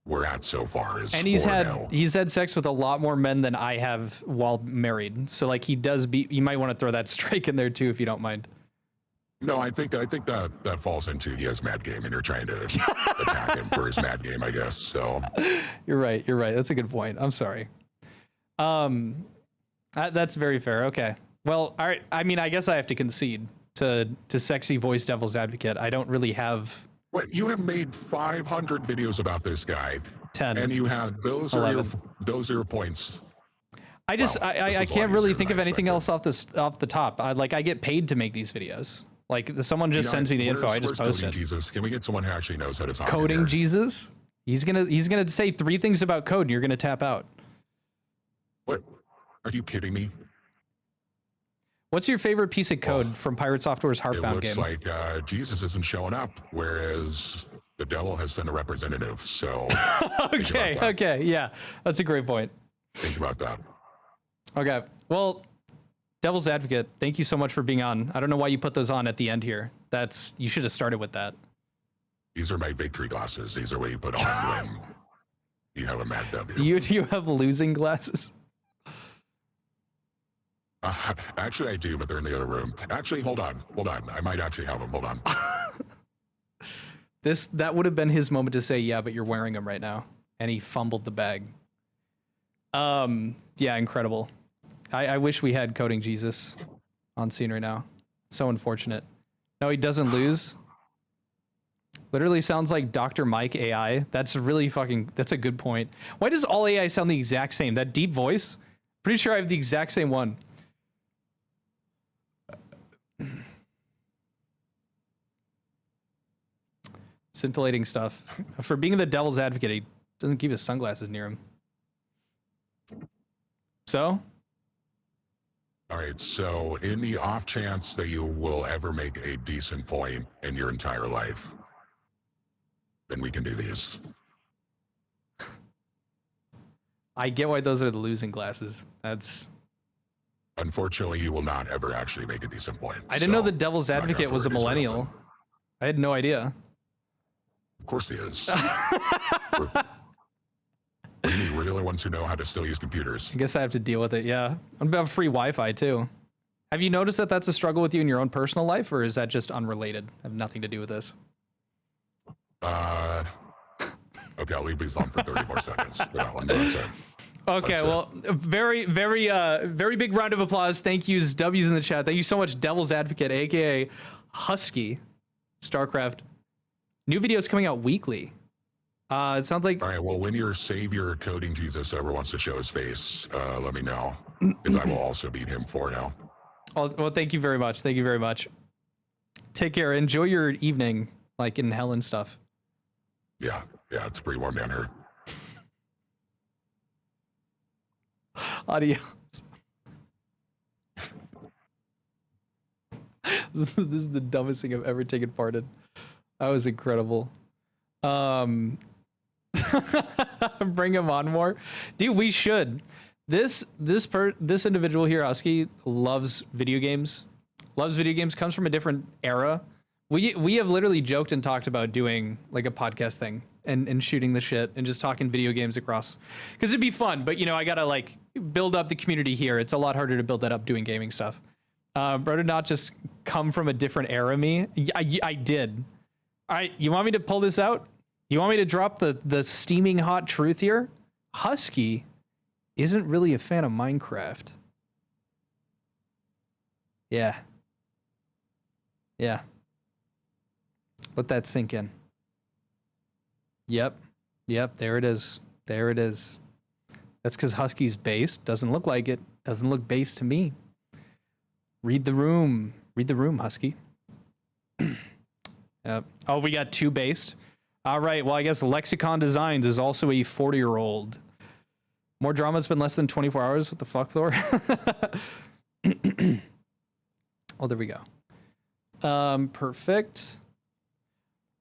we're at so far. And he's had sex with a lot more men than I have while married. So like you might want to throw that strike in there too, if you don't mind. No, I think that falls into he has Mad Game, and you're trying to attack him for his Mad Game, I guess. So you're right. That's a good point. I'm sorry. That's very fair. Okay. Well, all right. I mean, I guess I have to concede to sexy voice Devil's Advocate. I don't really have. What, you have made 500 videos about this guy. 10. And you have those 11. Are your points. I can't really think of anything else off the top. I get paid to make these videos. Like someone just sends me the info, I just post it. Jesus, can we get someone who actually knows how to talk? Coding Jesus? He's gonna say 3 things about code, and you're gonna tap out. What? Are you kidding me? What's your favorite piece of code from Pirate Software's Heartbound game? It looks like Jesus isn't showing up, whereas the devil has sent a representative. So okay, yeah, that's a great point. Think about that. Okay, well, Devil's Advocate, thank you so much for being on. I don't know why you put those on at the end here. You should have started with that. These are my victory glasses. These are what you put on when you have a mad W. Do you have losing glasses? Actually, I do, but they're in the other room. Actually, hold on. I might actually have them. Hold on. That would have been his moment to say, yeah, but you're wearing them right now. And he fumbled the bag. Yeah, incredible. I wish we had Coding Jesus on scene right now. So unfortunate. No, he doesn't lose. Literally sounds like Dr. Mike AI. That's a good point. Why does all AI sound the exact same? That deep voice? Pretty sure I have the exact same one. Scintillating stuff. For being the Devil's Advocate, he doesn't keep his sunglasses near him. So? All right, so in the off chance that you will ever make a decent point in your entire life, then we can do these. I get why those are the losing glasses. Unfortunately, you will not ever actually make a decent point. I didn't know the Devil's Advocate was a millennial. I had no idea. Of course he is. We're the only ones who know how to still use computers. I guess I have to deal with it, yeah. I'm about free Wi-Fi, too. Have you noticed that that's a struggle with you in your own personal life, or is that just unrelated? Have nothing to do with this? Okay, I'll leave these on for 30 more seconds. Okay, well, very big round of applause. Thank yous, W's in the chat. Thank you so much, Devil's Advocate, a.k.a. Husky, StarCraft. New videos coming out weekly. It sounds like All right. Well, when your savior coding Jesus ever wants to show his face, let me know, because I will also beat him for now. well, thank you very much. Thank you very much. Take care. Enjoy your evening, like in hell and stuff. Yeah, it's pretty warm down here. Adios. This is the dumbest thing I've ever taken part in. That was incredible. Bring him on more, dude. We should. This individual here, Husky, loves video games. Loves video games. Comes from a different era. We have literally joked and talked about doing like a podcast thing and shooting the shit and just talking video games across, because it'd be fun. But you know, I gotta like build up the community here. It's a lot harder to build that up doing gaming stuff. Bro did not just come from a different era. Me, I did. All right, you want me to pull this out? You want me to drop the steaming hot truth here? Husky isn't really a fan of Minecraft. Yeah. Let that sink in. Yep, there it is. That's because Husky's based. Doesn't look like it. Doesn't look based to me. Read the room, Husky. Yep. Oh, we got 2 based. All right, well, I guess Lexicon Designs is also a 40-year-old. More drama has been less than 24 hours. What the fuck, Thor? Oh, there we go. Perfect.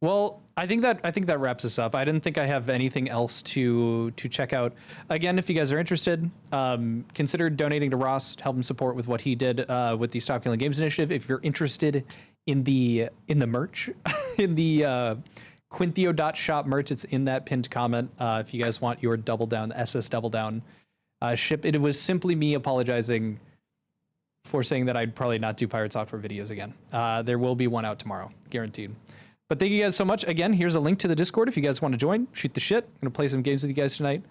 Well, I think that wraps us up. I didn't think I have anything else to check out. Again, if you guys are interested, consider donating to Ross, help him support with what he did with the Stop Killing Games initiative. If you're interested in the merch, in the Quintheo.shop merch, it's in that pinned comment. If you guys want your Double Down, SS Double Down ship, it was simply me apologizing for saying that I'd probably not do Pirate Software videos again. There will be one out tomorrow, guaranteed. But thank you guys so much. Again, here's a link to the Discord if you guys want to join. Shoot the shit. I'm going to play some games with you guys tonight.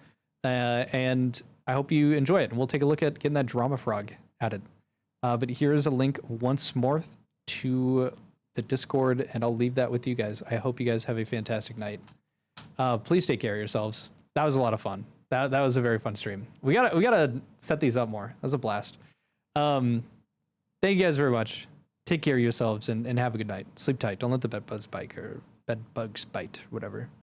And I hope you enjoy it. And we'll take a look at getting that Drama Frog added. But here's a link once more to the Discord, and I'll leave that with you guys. I hope you guys have a fantastic night. Please take care of yourselves. That was a lot of fun. That was a very fun stream. We gotta set these up more. That was a blast. Thank you guys very much. Take care of yourselves and have a good night. Sleep tight. Don't let the bed bugs bite, whatever.